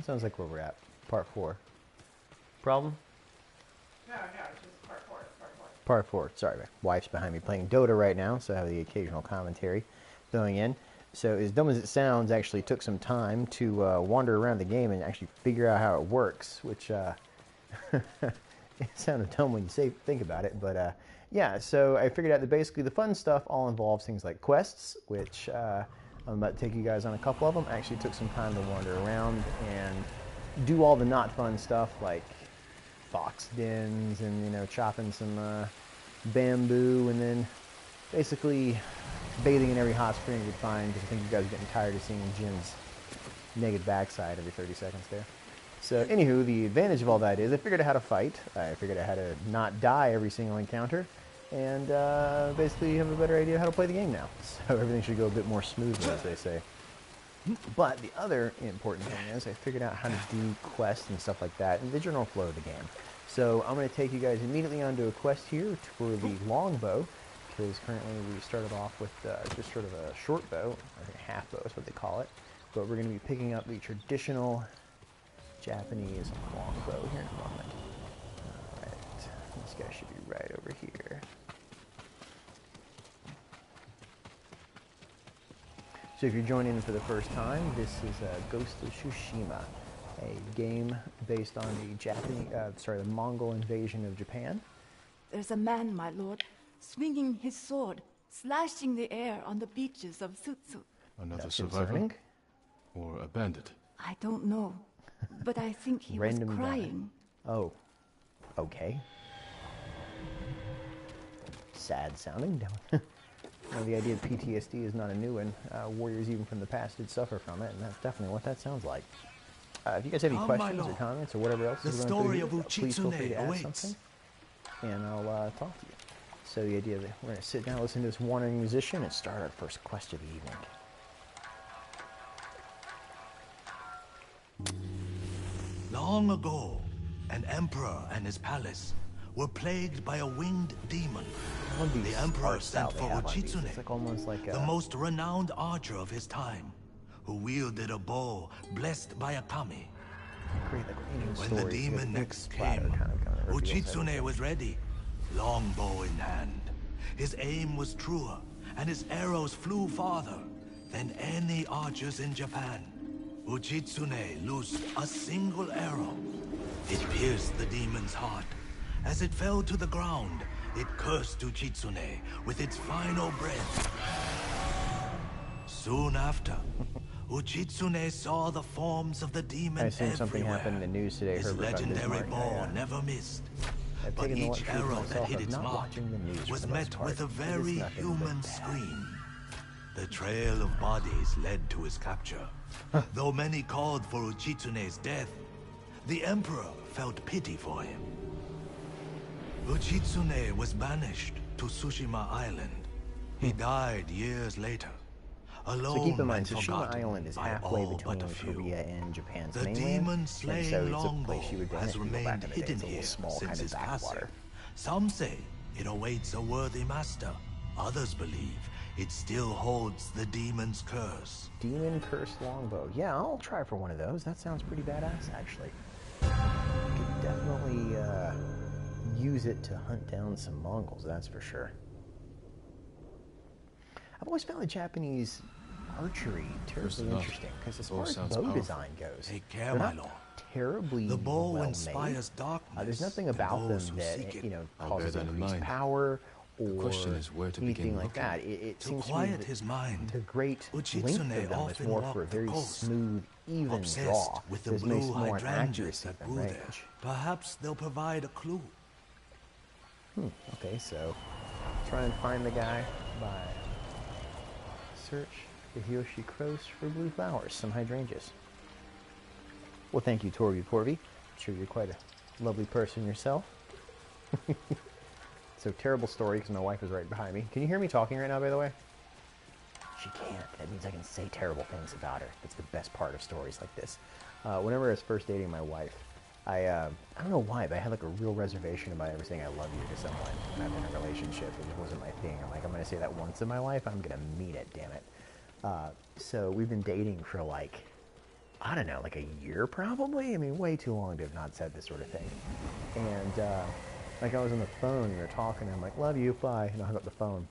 sounds like where we're at. Part 4. Problem? No, it's just part 4. It's part 4. Part 4. Sorry, my wife's behind me playing Dota right now, so I have the occasional commentary going in. So as dumb as it sounds, actually took some time to wander around the game and actually figure out how it works, which it sounded dumb when you think about it, but yeah, so I figured out that basically the fun stuff all involves things like quests, which I'm about to take you guys on a couple of them. I actually took some time to wander around and do all the not fun stuff like fox dens and, you know, chopping some bamboo and then basically bathing in every hot spring you could find, because I think you guys are getting tired of seeing Jim's naked backside every 30 seconds there. So anywho, the advantage of all that is I figured out how to fight, I figured out how to not die every single encounter, and basically have a better idea of how to play the game now. So everything should go a bit more smoothly, as they say. But the other important thing is I figured out how to do quests and stuff like that in the general flow of the game. So I'm going to take you guys immediately onto a quest here for the longbow, because currently we started off with just sort of a short bow, or a half bow is what they call it. But we're going to be picking up the traditional Japanese longbow here in a moment. Alright, this guy should be right over here. So if you're joining in for the first time, this is Ghost of Tsushima, a game based on the Mongol invasion of Japan. There's a man, my lord, swinging his sword, slashing the air on the beaches of Sutsu. Another That's survivor? concerning. Or a bandit? I don't know, but I think he was Random guy. crying. Oh, okay. Sad sounding. Well, the idea of PTSD is not a new one. Warriors even from the past did suffer from it, and that's definitely what that sounds like. If you guys have any questions or comments or whatever else is going through here, please feel free to ask something, and I'll talk to you. So the idea that we're going to sit down, listen to this wandering musician, and start our first quest of the evening. Long ago, an emperor and his palace were plagued by a winged demon. The emperor sent for Uchitsune, the most renowned archer of his time, who wielded a bow blessed by a kami. When the demon next came, Uchitsune was ready, longbow in hand. His aim was truer, and his arrows flew farther than any archers in Japan. Uchitsune loosed a single arrow. It pierced the demon's heart. As it fell to the ground, it cursed Uchitsune with its final breath. Soon after, Uchitsune saw the forms of the demon I assume something everywhere. happened in the news today. His legendary bow never missed. But each arrow that hit its mark was met with a very human scream. The trail of bodies led to his capture. Though many called for Uchitsune's death, the emperor felt pity for him. Uchitsune was banished to Tsushima Island. He died years later, alone. So keep in mind, and Tsushima forgotten Island is by halfway all but between a few. Korea and Japan's The mainland, demon-slaying and so it's a longbow place you would go has if you go back remained in the day. hidden It's a little here small since kind of his passing. backwater. Some say it awaits a worthy master. Others believe it still holds the demon's curse. Demon cursed longbow. Yeah, I'll try for one of those. That sounds pretty badass, actually. Could definitely use it to hunt down some Mongols, that's for sure. I've always found the Japanese archery terribly interesting, because as far as bow design goes, Take care, they're my not lord. terribly The bow well inspires made. darkness. There's nothing and about them those who that seek it. you know I'll bear causes that in increased mind. power or question is where to anything begin like looking. that. It To seems to me quiet that his mind, the great Uchitsune length of them is often more for a walked the very coast, smooth, even obsessed draw. with the This makes blue more an hydrangeas accuracy that than grew there. range. Perhaps they'll provide a clue. Okay, so try and find the guy by search the Hiyoshi Cross for blue flowers, some hydrangeas. Well, thank you, Torby Porvy. I'm sure you're quite a lovely person yourself. So, terrible story, because my wife is right behind me. Can you hear me talking right now, by the way? She can't. That means I can say terrible things about her. That's the best part of stories like this. Whenever I was first dating my wife, I don't know why, but I had like a real reservation about ever saying I love you to someone when I'm in a relationship. It just wasn't my thing. I'm like, I'm going to say that once in my life. I'm going to mean it, damn it. So we've been dating for like, I don't know, like a year probably. I mean, way too long to have not said this sort of thing. And like I was on the phone and we were talking, and I'm like, love you, bye, and I hung up the phone.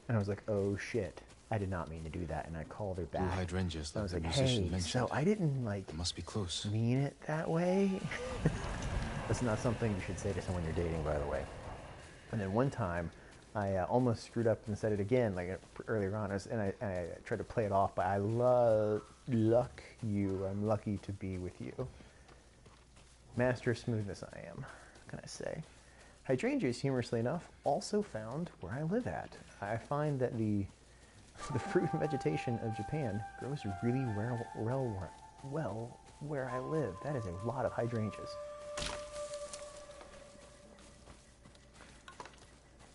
And I was like, oh shit, I did not mean to do that. And I called her back. Blue hydrangeas, I was like like, the musician hey, mentioned. so I didn't like It must be close. mean it that way. That's not something you should say to someone you're dating, by the way. And then one time, I almost screwed up and said it again, like earlier on, and I tried to play it off, but I luck you. I'm lucky to be with you. Master of smoothness I am, what can I say? Hydrangeas, humorously enough, also found where I live at. I find that the fruit and vegetation of Japan grows really well where I live. That is a lot of hydrangeas.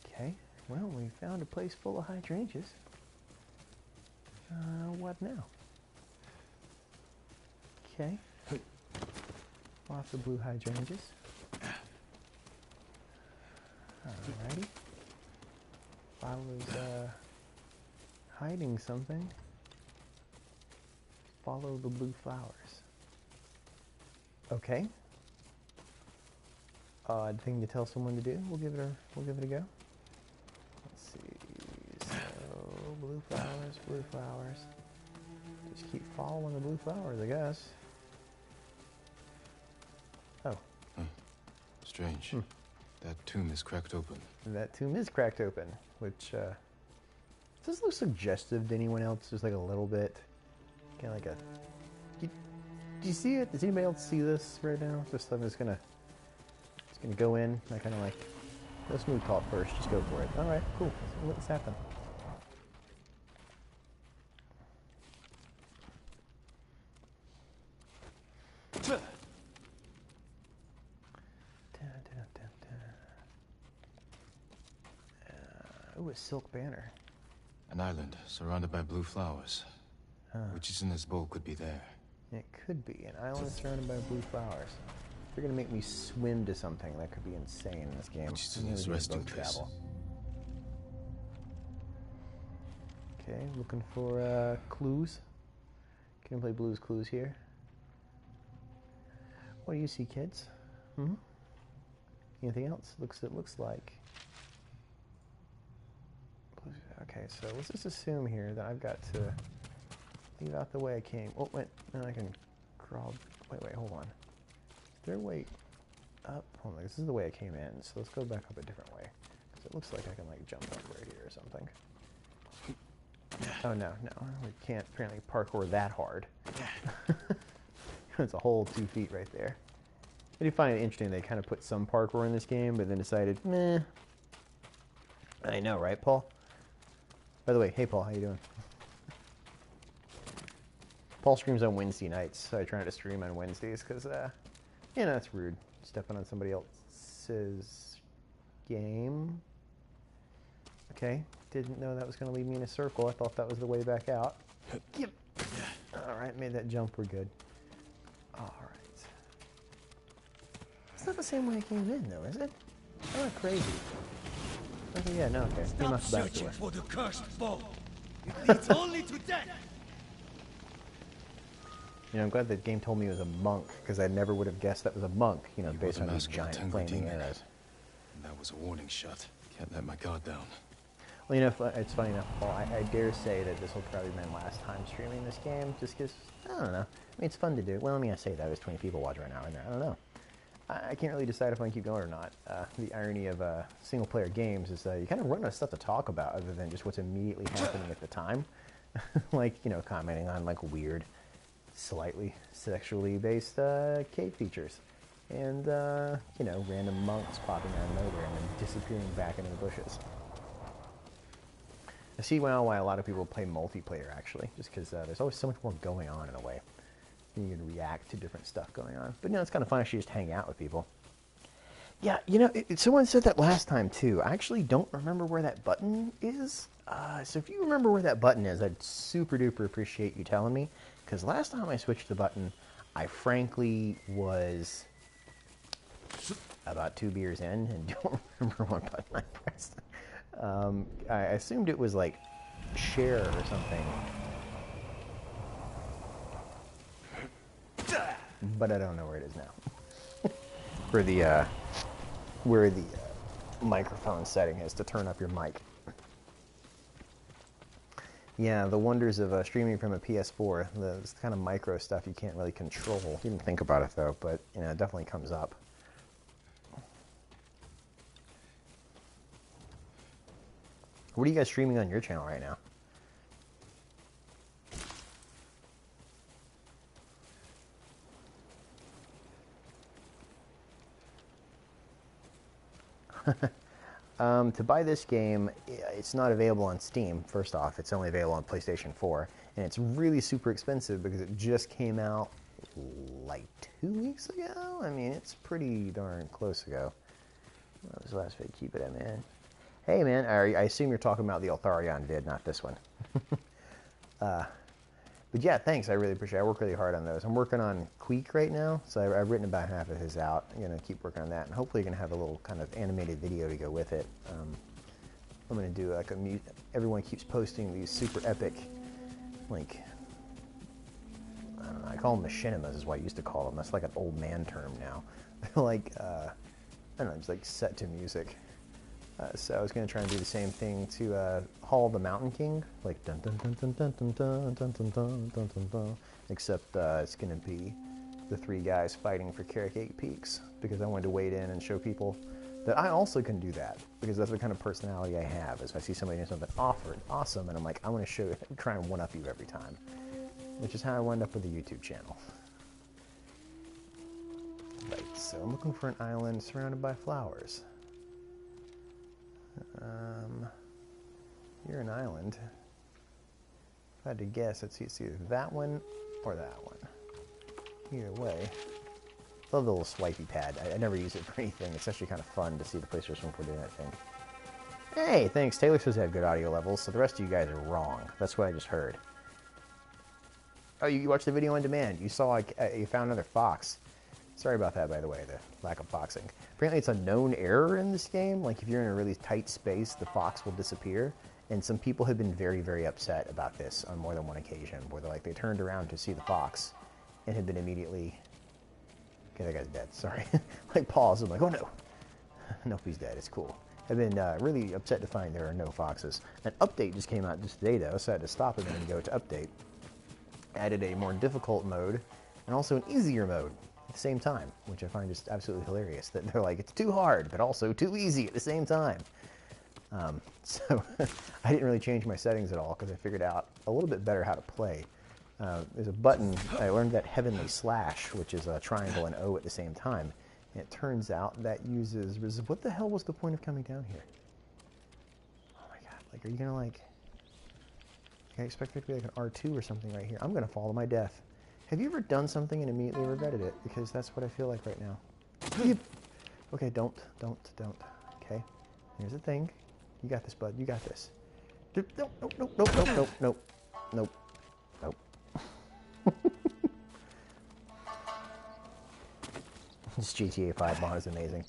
Okay, well, we found a place full of hydrangeas. What now? Okay. Lots of blue hydrangeas. Alrighty. Follows, hiding something. Follow the blue flowers. Okay. Odd thing to tell someone to do. We'll give it a go. Let's see. So blue flowers, blue flowers. Just keep following the blue flowers, I guess. Oh. Strange. That tomb is cracked open. That tomb is cracked open, which does this look suggestive to anyone else? Just like a little bit. Kind of like a. Do you see it? Does anybody else see this right now? Just I'm just gonna go in. I kind of like. Let's move talk first. Just go for it. All right, cool. Let's happen. Ooh, a silk banner. An island surrounded by blue flowers. Which is in this bowl could be there. It could be an island surrounded by blue flowers. If you're gonna make me swim to something, that could be insane in this game. Which is in this resting place. Okay, looking for clues. Can we play Blue's Clues here? What do you see, kids? Anything else? It looks like. Okay, so let's just assume here that I've got to leave out the way I came. Oh, wait, no, I can crawl. Wait, hold on. Is there a way up? Hold on, this is the way I came in, so let's go back up a different way. Because it looks like I can, like, jump up right here or something. Oh, no, we can't apparently parkour that hard. It's a whole 2 feet right there. I do find it interesting they kind of put some parkour in this game, but then decided, meh. I know, right, Paul? By the way, hey, Paul, how you doing? Paul streams on Wednesday nights, so I try not to stream on Wednesdays because, you know, it's rude. Stepping on somebody else's game. Okay, didn't know that was going to lead me in a circle. I thought that was the way back out. Yep. All right, made that jump. We're good. All right. It's not the same way I came in, though, is it? I'm not crazy. Okay, yeah, no, okay. Came off the back door. For the cursed bow. It leads only to death. You know, I'm glad the game told me it was a monk, because I never would have guessed that was a monk, you know, based on these giant flaming arrows. That was a warning shot. Can't let my guard down. Well, you know, it's funny enough, Paul, I dare say that this will probably be my last time streaming this game, just because, I don't know. I mean, it's fun to do. Well, let me say that. There's 20 people watching right now in there. I don't know. I can't really decide if I can keep going or not. The irony of single-player games is you kind of run out of stuff to talk about other than just what's immediately happening at the time. Like, you know, commenting on, like, weird, slightly sexually based cave features. And, you know, random monks popping out of nowhere and then disappearing back into the bushes. I see now why a lot of people play multiplayer, actually, just because there's always so much more going on in a way. You can react to different stuff going on. But, you know, it's kind of fun actually just hang out with people. Yeah, you know, someone said that last time, too. I actually don't remember where that button is. So if you remember where that button is, I'd super duper appreciate you telling me. Because last time I switched the button, I frankly was about 2 beers in and don't remember what button I pressed. I assumed it was like share or something. but I don't know where it is now. Where the microphone setting is to turn up your mic. Yeah, the wonders of streaming from a PS4. The kind of micro stuff you can't really control. You didn't think about it though, but you know, it definitely comes up. What are you guys streaming on your channel right now? To buy this game, it's not available on Steam, first off. It's only available on PlayStation 4. And it's really super expensive because it just came out like 2 weeks ago? I mean, it's pretty darn close ago. What was the last vid? Keep it in, man. Hey, man, I assume you're talking about the Altharion vid, not this one. But yeah, thanks. I really appreciate it. I work really hard on those. I'm working on Queek right now, so I've written about half of his out. I'm going to keep working on that, and hopefully going to have a little kind of animated video to go with it. I'm going to do like everyone keeps posting these super epic, like, I don't know, I call them machinimas is what I used to call them. That's like an old man term now. They're like, I don't know, it's like set to music. So I was going to try and do the same thing to Hall of the Mountain King, like dun dun dun dun dun dun dun dun dun dun dun dun dun. Except it's going to be the three guys fighting for Carrick 8 Peaks, because I wanted to wade in and show people that I also can do that, because that's the kind of personality I have. Is if I see somebody doing something awesome, and I'm like, I want to show, try and one up you every time, which is how I wound up with the YouTube channel. Right. So I'm looking for an island surrounded by flowers. You're an island. If I had to guess, it's either that one or that one. Either way. Love the little swipey pad. I never use it for anything. It's actually kind of fun to see the PlayStation 4 doing that thing. Hey, thanks. Taylor says I have good audio levels, so the rest of you guys are wrong. That's what I just heard. Oh, you watched the video on demand. You saw you found another fox. Sorry about that, by the way, the lack of foxing. Apparently it's a known error in this game. Like, if you're in a really tight space, the fox will disappear. And some people have been very, very upset about this on more than one occasion, where they turned around to see the fox and had been immediately... Okay, that guy's dead, sorry. Like, pause, I'm like, oh no. Nope, he's dead, it's cool. I've been really upset to find there are no foxes. An update just came out just today, though, so I had to stop it and go to update. Added a more difficult mode, and also an easier mode at the same time, which I find just absolutely hilarious. That they're like, it's too hard, but also too easy at the same time. So I didn't really change my settings at all, because I figured out a little bit better how to play. There's a button, I learned that Heavenly Slash, which is a triangle and O at the same time. And it turns out that uses, what the hell was the point of coming down here? Oh my god, like, are you gonna like, I expect there to be like an R2 or something right here. I'm gonna fall to my death. Have you ever done something and immediately regretted it? Because that's what I feel like right now. Okay, don't. Okay, here's the thing. You got this, bud, you got this. Nope. This GTA 5 mod is amazing.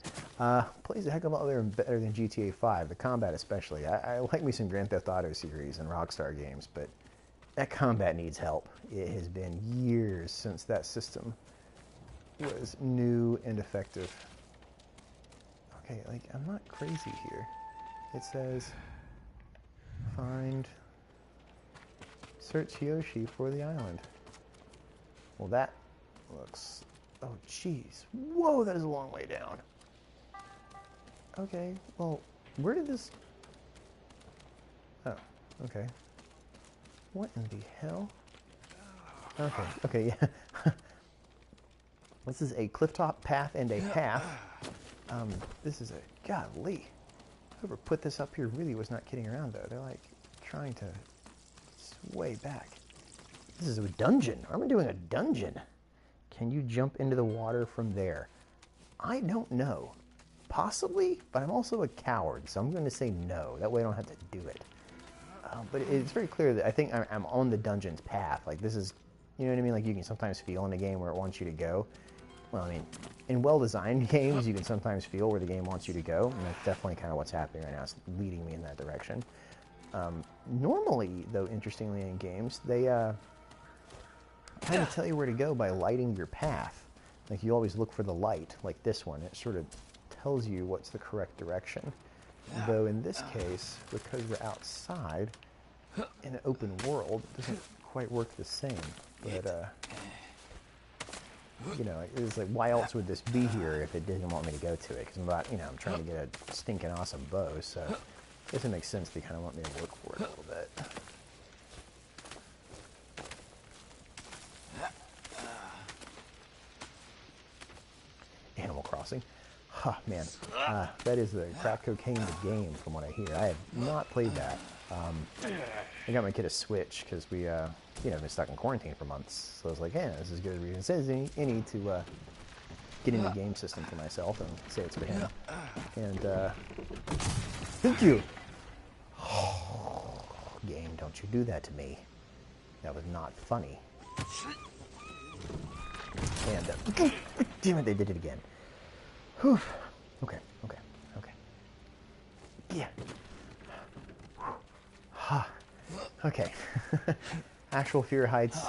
Plays a heck of a lot better than GTA 5, the combat especially. I like me some Grand Theft Auto series and Rockstar games, but that combat needs help. It has been years since that system was new and effective. Okay, like, I'm not crazy here. It says, search Yoshi for the island. Well, that looks, oh jeez. Whoa, that is a long way down. Okay, well, where did this, oh, okay. What in the hell? Okay, yeah. This is a clifftop path and a half. This is a, golly. Whoever put this up here really was not kidding around, though. They're like trying to sway back. This is a dungeon. Are we doing a dungeon? Can you jump into the water from there? I don't know. Possibly, but I'm also a coward, so I'm going to say no. That way I don't have to do it. But it's very clear that I think I'm on the dungeon's path. Like, this is, you know what I mean? Like, you can sometimes feel in a game where it wants you to go. Well, I mean, in well-designed games, you can sometimes feel where the game wants you to go, and that's definitely kind of what's happening right now. It's leading me in that direction. Normally, though, interestingly in games, they kind of tell you where to go by lighting your path. Like, you always look for the light, like this one. It sort of tells you what's the correct direction. Though in this case, because we're outside in an open world, it doesn't quite work the same. But, you know, it's like, why else would this be here if it didn't want me to go to it? Because I'm about, you know, I'm trying to get a stinking awesome bow, so I guess it makes sense they kind of want me to work for it a little bit. Animal Crossing. Huh, man. That is the crack cocaine of the game, from what I hear. I have not played that. I got my kid a Switch because we, you know, been stuck in quarantine for months. So I was like, yeah, this is as good a reason as any to get into the game system for myself and say it's for him. And, thank you. Oh, game, don't you do that to me. That was not funny. And, damn it, they did it again. Whew. Okay. Yeah. Okay. Actual fear of heights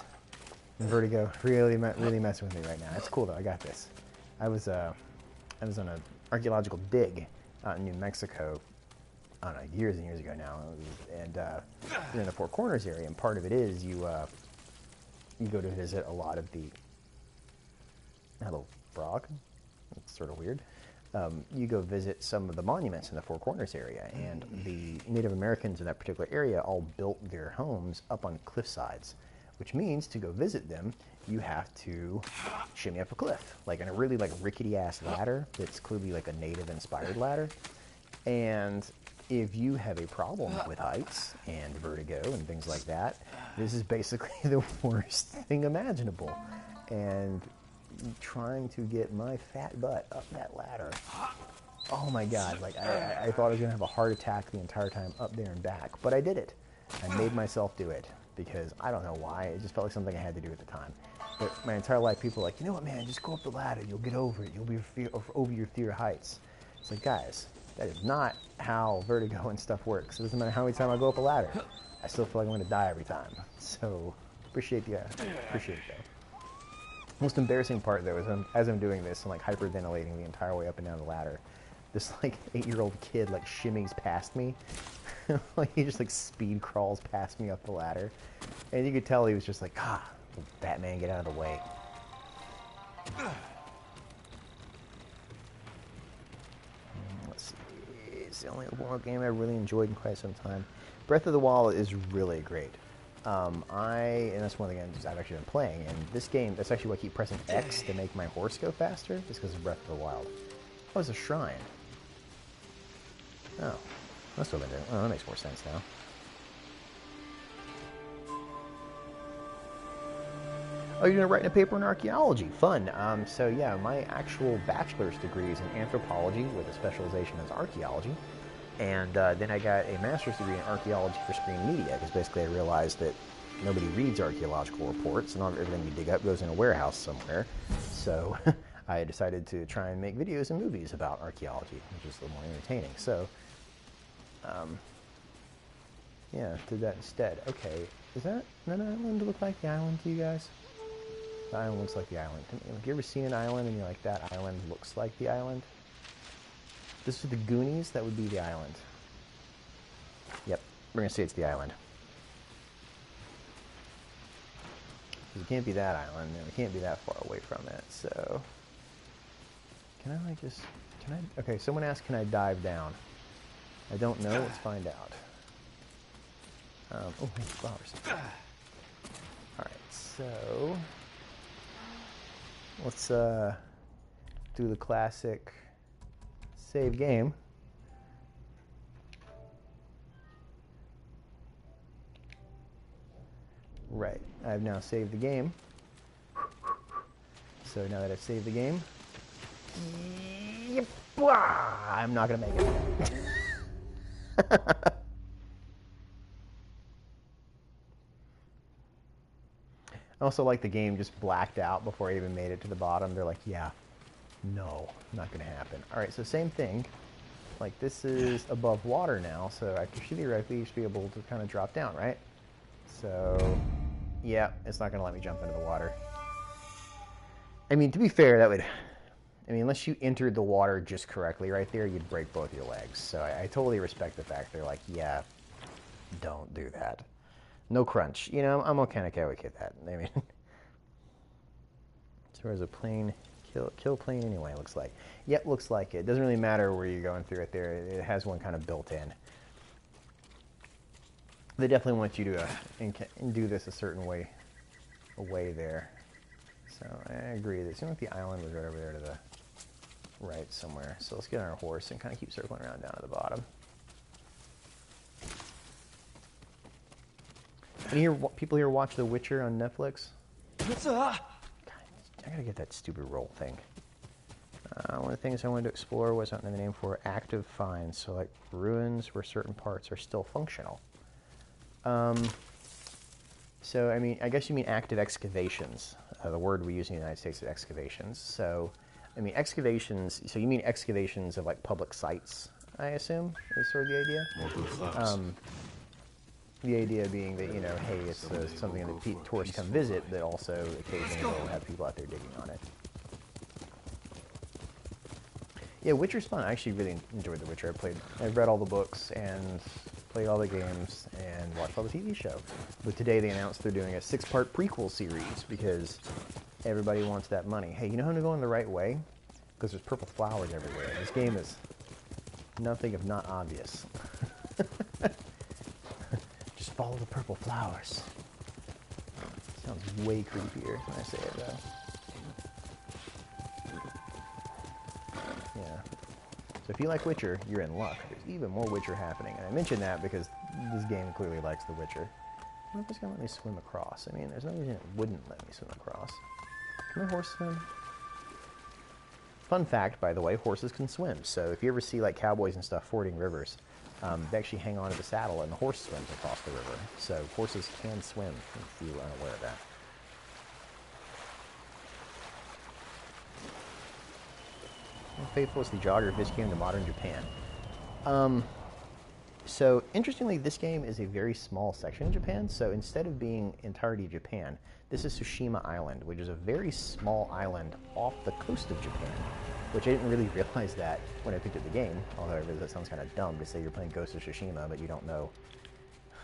and vertigo really messing with me right now. It's cool though. I got this. I was on an archaeological dig out in New Mexico. I don't know, years and years ago now, and we're in the Four Corners area. And part of it is you go to visit a lot of the hello frog. It's sort of weird. You go visit some of the monuments in the Four Corners area, and the Native Americans in that particular area all built their homes up on cliff sides, which means to go visit them, you have to shimmy up a cliff, like in a really like rickety ass ladder that's clearly like a native inspired ladder. And if you have a problem with heights and vertigo and things like that, this is basically the worst thing imaginable. And trying to get my fat butt up that ladder, oh my god, like I thought I was gonna have a heart attack the entire time up there and back, but I did it. I made myself do it because I don't know why, it just felt like something I had to do at the time. But my entire life people are like, you know what, man, just go up the ladder, you'll get over it, you'll be over your fear of heights. It's like, guys, that is not how vertigo and stuff works. It doesn't matter how many times I go up a ladder, I still feel like I'm gonna die every time. So appreciate it though. Most embarrassing part though is as I'm doing this, I'm like hyperventilating the entire way up and down the ladder. This like 8-year-old kid like shimmies past me. Like he just like speed crawls past me up the ladder. And you could tell he was just like, Batman, get out of the way. Let's see. It's the only open world game I've really enjoyed in quite some time. Breath of the Wild is really great. And that's one of the games I've actually been playing. And this game, that's actually why I keep pressing X to make my horse go faster, is because of Breath of the Wild. Oh, it's a shrine. Oh, must have been doing. Oh, that makes more sense now. Oh, you're gonna write a paper in archaeology. Fun. So yeah, my actual bachelor's degree is in anthropology with a specialization as archaeology. And then I got a master's degree in archaeology for screen media, because basically I realized that nobody reads archaeological reports, and everything you dig up goes in a warehouse somewhere. So I decided to try and make videos and movies about archaeology, which is a little more entertaining. So, yeah, did that instead. Okay, is that an island look like the island to you guys? The island looks like the island. Have you ever seen an island and you're like, that island looks like the island? This is the Goonies, that would be the island. Yep, we're gonna say it's the island. It can't be that island, and it can't be that far away from it, so... Can I like just... Okay, someone asked, can I dive down? I don't know, let's find out. Oh, hey, flowers. Alright, so... Let's, do the classic... save game. Right, I've now saved the game. So now that I've saved the game, I'm not gonna make it. I also like the game just blacked out before I even made it to the bottom. They're like, yeah, no, not gonna happen. All right, so same thing. Like this is above water now, so I should theoretically be able to kind of drop down, right? So, yeah, it's not gonna let me jump into the water. I mean, to be fair, that would... I mean, unless you entered the water just correctly right there, you'd break both your legs. So I totally respect the fact they're like, yeah, don't do that. No crunch. You know, I'm kind of okay with that. I mean, as far as a plane, kill plane anyway, looks like. Yep, looks like it. Doesn't really matter where you're going through it there. It has one kind of built in. They definitely want you to do this a certain way away there. So I agree. It seemed like the island was right over there to the right somewhere. So let's get on our horse and kind of keep circling around down to the bottom. Any people here watch The Witcher on Netflix? God, I gotta get that stupid roll thing. One of the things I wanted to explore was not in the name for active finds, so like ruins where certain parts are still functional. So I mean, I guess you mean active excavations. The word we use in the United States is excavations. So, I mean excavations. So you mean excavations of like public sites? I assume is sort of the idea. More blue flowers. The idea being that, you know, hey, it's something that tourists come visit, but also occasionally they'll have people out there digging on it. Yeah, Witcher's fun. I actually really enjoyed The Witcher. I've read all the books and played all the games and watched all the TV show. But today they announced they're doing a 6-part prequel series because everybody wants that money. Hey, you know how to go in the right way? Because there's purple flowers everywhere. This game is nothing if not obvious. Just follow the purple flowers. Sounds way creepier when I say it, though. Yeah. So if you like Witcher, you're in luck. There's even more Witcher happening. And I mention that because this game clearly likes The Witcher. I wonder if it's going to let me swim across. I mean, there's no reason it wouldn't let me swim across. Can my horse swim? Fun fact, by the way, horses can swim. So if you ever see like cowboys and stuff fording rivers, they actually hang on to the saddle and the horse swims across the river. So horses can swim if you are unaware of that. How faithful is the geography of this game to modern Japan? So interestingly, this game is a very small section of Japan. So instead of being entirety of Japan, this is Tsushima Island, which is a very small island off the coast of Japan, which I didn't really realize that when I picked up the game, although I realize that sounds kind of dumb to say you're playing Ghost of Tsushima, but you don't know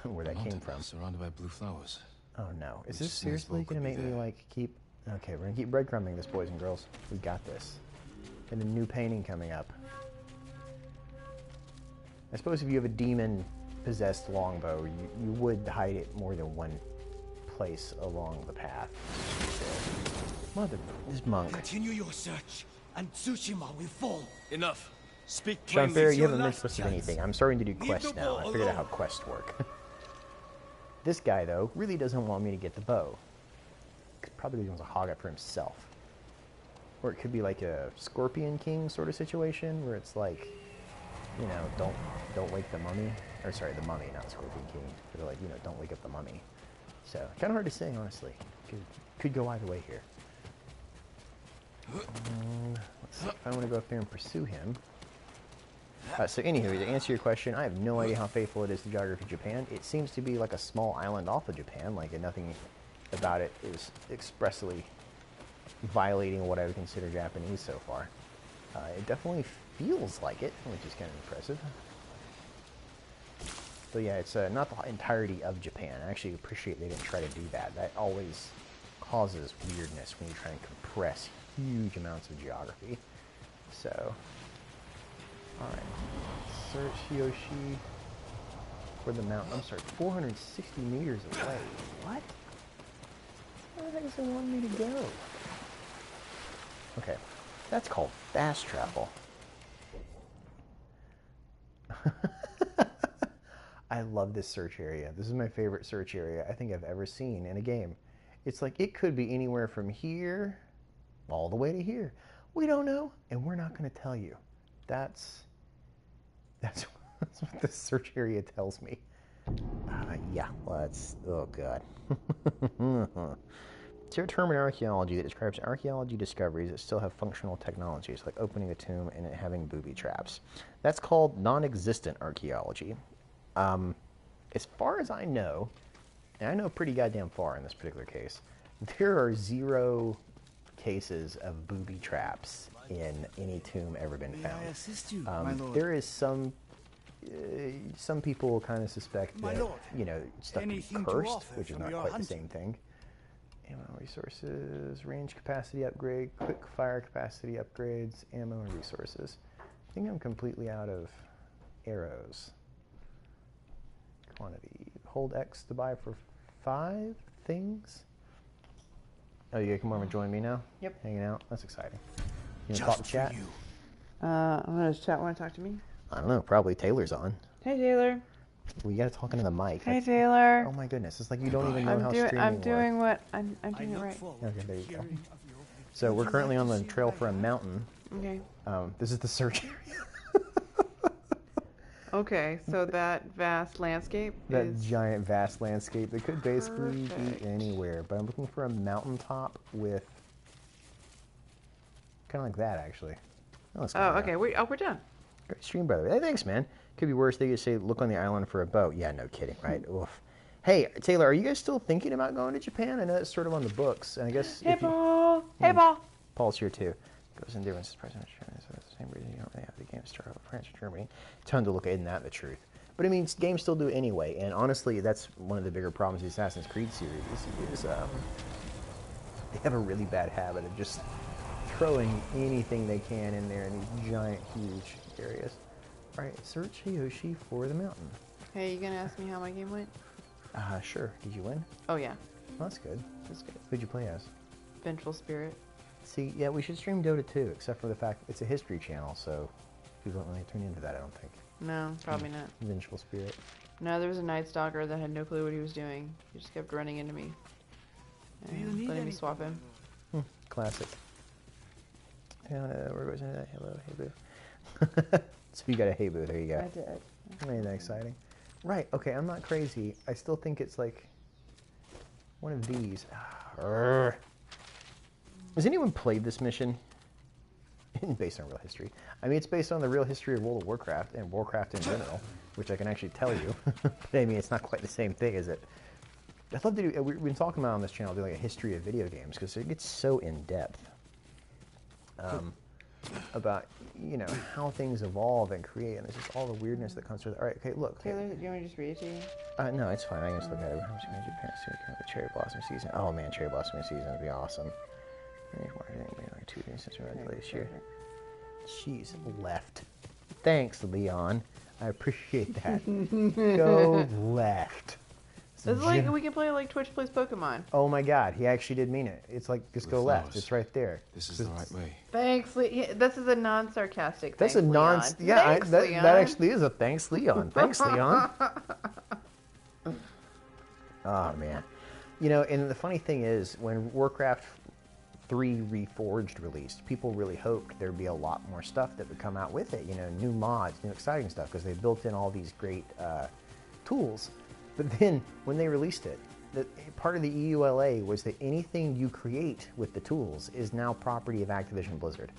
where that came from. Surrounded by blue flowers. Oh no. Is this seriously going to make me like keep... Okay, we're going to keep breadcrumbing this, boys and girls. We got this. And a new painting coming up. I suppose if you have a demon-possessed longbow, you would hide it more than one place along the path. Mother, this monk. Continue your search, and Tsushima will fall. Enough. Speak Sean plainly. Ferry, you your haven't last missed chance. anything. I'm starting to do Leave quests the now. ball I figured out how alone. quests work. This guy, though, really doesn't want me to get the bow. Probably wants to hog it for himself. Or it could be like a Scorpion King sort of situation, where it's like, you know, don't wake the mummy. Or sorry, the mummy, not Scorpion King. But like, you know, don't wake up the mummy. So, kind of hard to say, honestly. Could go either way here. Let's see if I want to go up there and pursue him. So anywho, to answer your question, I have no idea how faithful it is to geography of Japan. It seems to be like a small island off of Japan, like nothing about it is expressly violating what I would consider Japanese so far. It definitely feels like it, which is kind of impressive. So yeah, it's not the entirety of Japan. I actually appreciate they didn't try to do that. That always causes weirdness when you try and compress huge amounts of geography. So, alright. Search Yoshi for the mountain. I'm sorry, 460 meters away. What? Where the heck does it want me to go? Okay, that's called fast travel. I love this search area. This is my favorite search area I think I've ever seen in a game. It's like it could be anywhere from here all the way to here. We don't know, and we're not going to tell you. That's what this search area tells me. Yeah, let's... Oh, God. It's a term in archaeology that describes archaeology discoveries that still have functional technologies, like opening a tomb and it having booby traps. That's called non-existent archaeology. As far as I know, and I know pretty goddamn far in this particular case, there are 0 cases of booby traps in any tomb ever been May I found. assist you, my lord? There is some people kind of suspect My that, lord, you know, stuff is anything to cursed, offer which is from not your quite the hunting? same thing. Ammo resources, range capacity upgrade, quick fire capacity upgrades, ammo and resources. I think I'm completely out of arrows. Quantity. Hold X to buy for 5 things. Oh, you come over and join me now? Yep. Hanging out? That's exciting. You want to Just talk for chat? you. I'm gonna chat. Want to talk to me? I don't know. Probably Taylor's on. Hey Taylor. We got to talk into the mic. Hey Taylor. Oh my goodness! It's like you don't even know how streaming I'm works. doing what I'm I doing it look right. forward Okay, to there you go. hearing of your So Would we're you currently like on to the see trail what I for a have? mountain. Okay. This is the search area. Okay. So that vast landscape That is giant, vast landscape that could basically perfect. be anywhere. But I'm looking for a mountaintop with kind of like that, actually. Oh, let's go Oh, there. okay. We're done. Great stream, by the way. Hey, thanks, man. Could be worse. They could say, look on the island for a boat. Yeah, no kidding, right? Oof. Hey, Taylor, are you guys still thinking about going to Japan? I know it's sort of on the books, and I guess Hey if you, Paul. Hey Paul. Paul's here too. Goes in different president, so that's the same reason you don't really have the game start with France or Germany. Ton to look at, isn't that the truth? But I mean, games still do it anyway, and honestly, that's one of the bigger problems with the Assassin's Creed series is they have a really bad habit of just throwing anything they can in there in these giant, huge areas. All right, search Hiyoshi for the mountain. Hey, you gonna ask me how my game went? Sure. Did you win? Oh yeah. Oh, that's good. That's good. Who'd you play as? Vengeful Spirit. See, yeah, we should stream Dota 2, except for the fact it's a history channel, so people don't really tune into that, I don't think. No, probably not. Vengeful Spirit. No, there was a Night Stalker that had no clue what he was doing. He just kept running into me. Do you And need letting me anything, swap my him. lord? Classic. Where goes into that? Hello, hey boo. So you got a hey boo, there you go. I did. Ain't that exciting? Right, okay, I'm not crazy. I still think it's like one of these. Arrgh. Has anyone played this mission? Based on real history. I mean, it's based on the real history of World of Warcraft and Warcraft in general, which I can actually tell you. But I mean, it's not quite the same thing, is it? I'd love to do, we've been talking about on this channel, do like a history of video games, because it gets so in-depth. About, you know, how things evolve and create, and there's just all the weirdness that comes with it. All right, okay, look. Taylor, do you want me to just read it to you? No, it's fine. I can just look at it. I'm just going to Japan soon. The cherry blossom season. Oh man, cherry blossom season would be awesome. Like 2 days since we went last year. She's left. Thanks, Leon. I appreciate that. Go left. It's like we can play like Twitch plays Pokemon. Oh my God, he actually did mean it. It's like just go left. flowers. It's right there. This is the right way. Thanks, This is a non-sarcastic. That's thanks, a non. Leon. Yeah, Thanks, that Leon. actually is a thanks, Leon. Thanks, Leon. Oh man, you know, and the funny thing is, when Warcraft 3 Reforged released, people really hoped there'd be a lot more stuff that would come out with it. You know, new mods, new exciting stuff, because they built in all these great tools. But then when they released it, part of the EULA was that anything you create with the tools is now property of Activision Blizzard.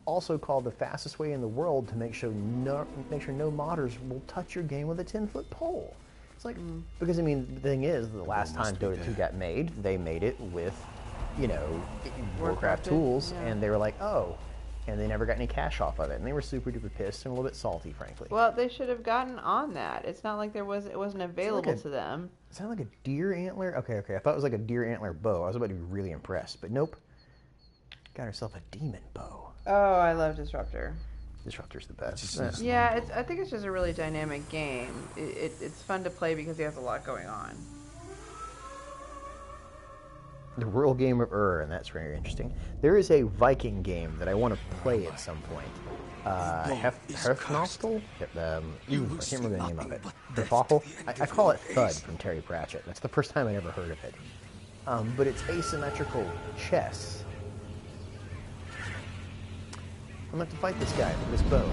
Also called the fastest way in the world to make sure no modders will touch your game with a 10-foot pole. It's like, because I mean, the thing is, the last time Dota 2 got made, they made it with, you know, Warcraft tools, yeah. and they were like, oh, and they never got any cash off of it, and they were super duper pissed and a little bit salty, frankly. Well, they should have gotten on that. It's not like it wasn't available to them. Sound like a deer antler? Okay, I thought it was like a deer antler bow. I was about to be really impressed, but nope. Got herself a demon bow. Oh, I love Disruptor. Disruptor's the best. Yeah, I think it's just a really dynamic game. It's fun to play because he has a lot going on. The Rural Game of and that's very interesting. There is a Viking game that I want to play at some point. Hefnostel? I can't remember the name of it. Debacle? I call it Thud from Terry Pratchett. That's the first time I'd ever heard of it. But it's asymmetrical chess. I'm going to have to fight this guy with this bow.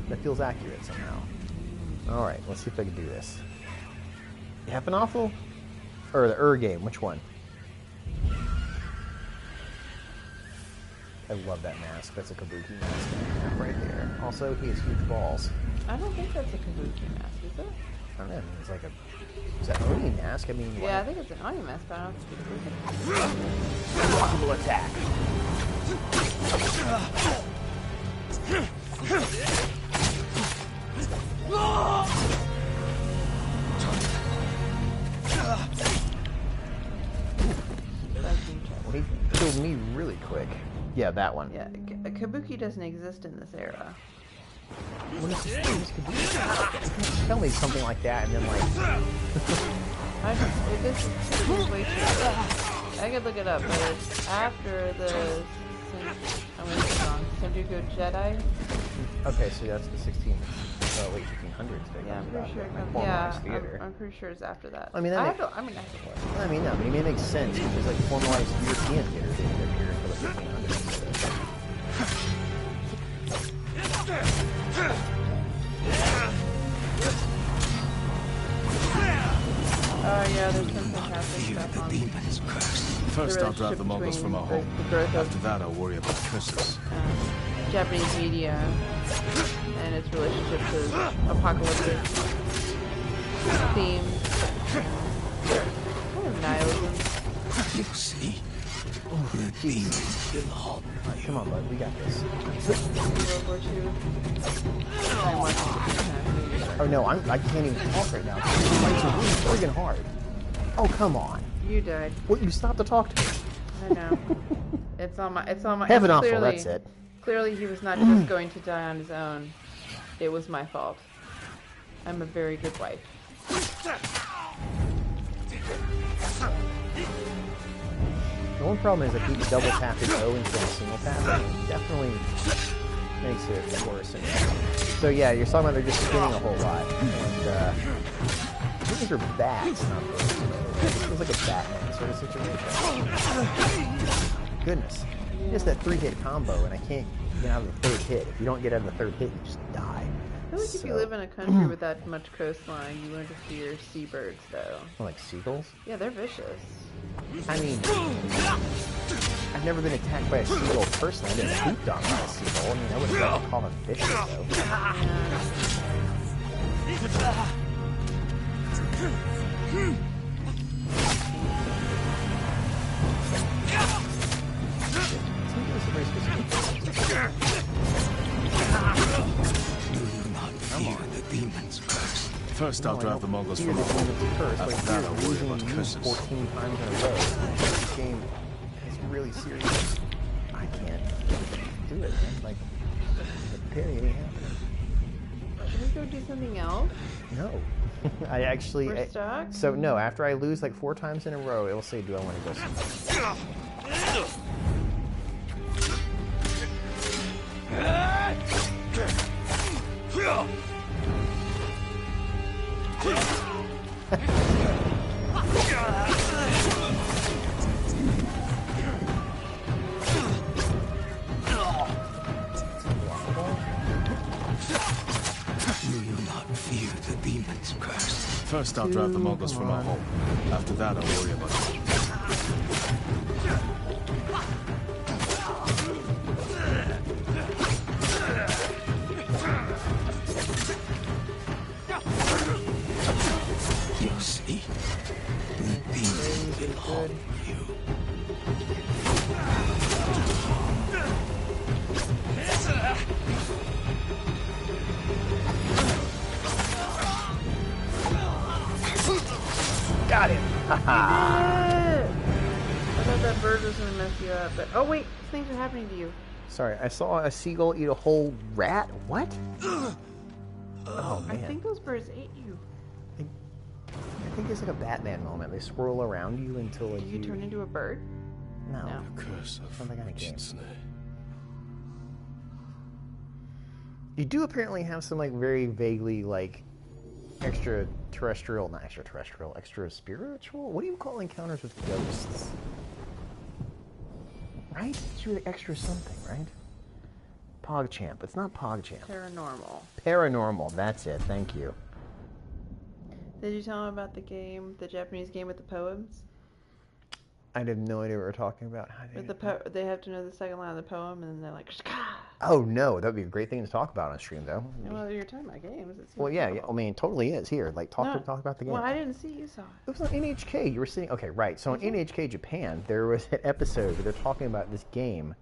That feels accurate somehow. Alright, let's see if I can do this. Hefnostel? Or the game, which one? I love that mask. That's a Kabuki mask right there. Also, he has huge balls. I don't think that's a Kabuki mask, is it? I don't know. I mean, it's like a... Is that Oni mask? I mean... Yeah, I think it's an Oni mask, but I don't think Unblockable attack. Well, he killed me really quick. Yeah, that one. Yeah, Kabuki doesn't exist in this era. What is this thing? This Kabuki? You can't tell me something like that and then like... This is way too early. I could look it up, but it's after the... I'm going to say wrong. Senjuku Jedi? Okay, so that's the late 1500s. Yeah, I'm pretty sure it comes... Formalized theater. I'm pretty sure it's after that. I mean, that I mean, no, I mean, it makes sense because like formalized European theater didn't appear until the 1500s. Oh yeah, there's some fantastic stuff on First, I'll drive the Mongols from our home. After that, I'll worry about curses. Japanese media and its relationship to apocalyptic themes. Kind of nihilism. You see, all the demons belong. Alright, come on, bud, we got this. World War II. I'm watching Oh no, I can't even talk right now. The fights are really friggin' hard. Oh come on. You died. What? You stopped to talk to me? I know. It's on my. Heaven awful. That's it. Clearly, he was not just going to die on his own. It was my fault. I'm a very good wife. The one problem is if you double tap his O instead of single tap, it definitely makes it worse. So yeah, you're talking about they're just spinning a whole lot. And I think these are bats, not those. It feels like a Batman sort of situation. Goodness. Just that 3-hit combo, and I can't get out of the 3rd hit. If you don't get out of the 3rd hit, you just die. I feel like if you live in a country with that much coastline, you learn to fear seabirds, though. Like seagulls? Yeah, they're vicious. I mean, I've never been attacked by a seagull personally. I've been pooped on by a seagull. I mean, I wouldn't have to call them vicious, though. First, I'll drive the Mongols from our home. After that, I'll worry about curses. 14 times in a row. This game is really serious. I can't do it, man. Like, the parry ain't happening. Should we go do something else? No. I actually... We're stuck? So, no, after I lose like 4 times in a row, it'll say, do I want to go somewhere? First, I'll drive the Mongols from our home. After that, I'll worry about it. You see, the demons belong to you. Got him! Haha! I thought that bird was going to mess you up, but... Oh, wait! Things are happening to you. Sorry, I saw a seagull eat a whole rat? What? Oh, man. I think those birds ate you. I think it's like a Batman moment. They swirl around you until like Did you turn into a bird? No. No. Curse of Something kind of game. Kitsune. You do apparently have some like very vaguely like extra spiritual? What do you call encounters with ghosts? Right? It's really extra something, right? PogChamp. It's not PogChamp. Paranormal. Paranormal. That's it. Thank you. Did you tell him about the game, the Japanese game with the poems? I have no idea what we're talking about. They have to know the second line of the poem, and then they're like, Shka! Oh, no. That would be a great thing to talk about on stream, though. Well, you're talking about games. Well, yeah. I mean, it totally is. Here, like, talk about the game. Well, I didn't see you saw it. It was on NHK. You were sitting... Okay, right. So on NHK Japan, there was an episode where they're talking about this game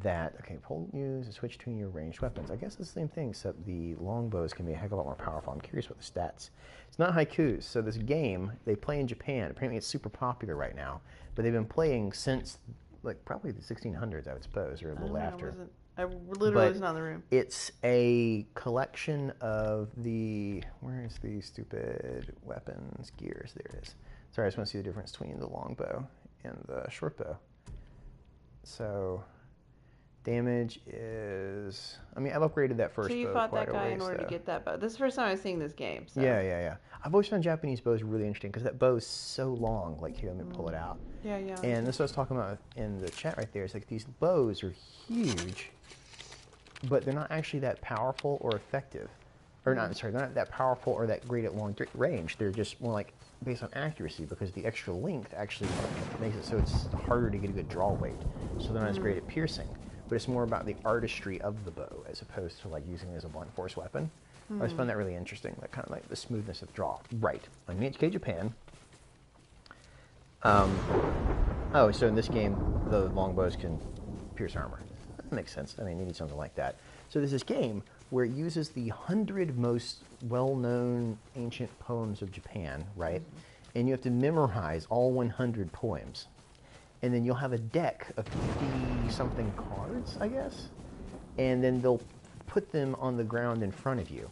that... Okay, pull use and switch between your ranged weapons. I guess it's the same thing, except the longbows can be a heck of a lot more powerful. I'm curious what the stats... It's not haikus. So this game, they play in Japan. Apparently it's super popular right now. But they've been playing since, like, probably the 1600s, I would suppose, or a little after. I literally was not in the room. It's a collection of the... Where is the stupid weapons gears? There it is. Sorry, I just want to see the difference between the longbow and the short bow. So... Damage is... I mean, I've upgraded that first bow. So you fought that guy in order to get that bow. This is the first time I've seen this game. So. Yeah. I've always found Japanese bows really interesting because that bow is so long. Like, here, let me pull it out. Yeah. And this is what I was talking about in the chat right there. It's like these bows are huge, but they're not actually that powerful or effective. Or not, sorry, they're not that powerful or that great at long range. They're just more like based on accuracy because the extra length actually makes it so it's harder to get a good draw weight. So they're not as great at piercing. But it's more about the artistry of the bow as opposed to like using it as a blunt force weapon. I always found that really interesting, that kind of like the smoothness of the draw. Right. On NHK Japan. Oh, so in this game, the longbows can pierce armor. That makes sense. I mean, you need something like that. So there's this game where it uses the 100 most well-known ancient poems of Japan, right? And you have to memorize all 100 poems. And then you'll have a deck of 50-something cards, I guess. And then they'll put them on the ground in front of you.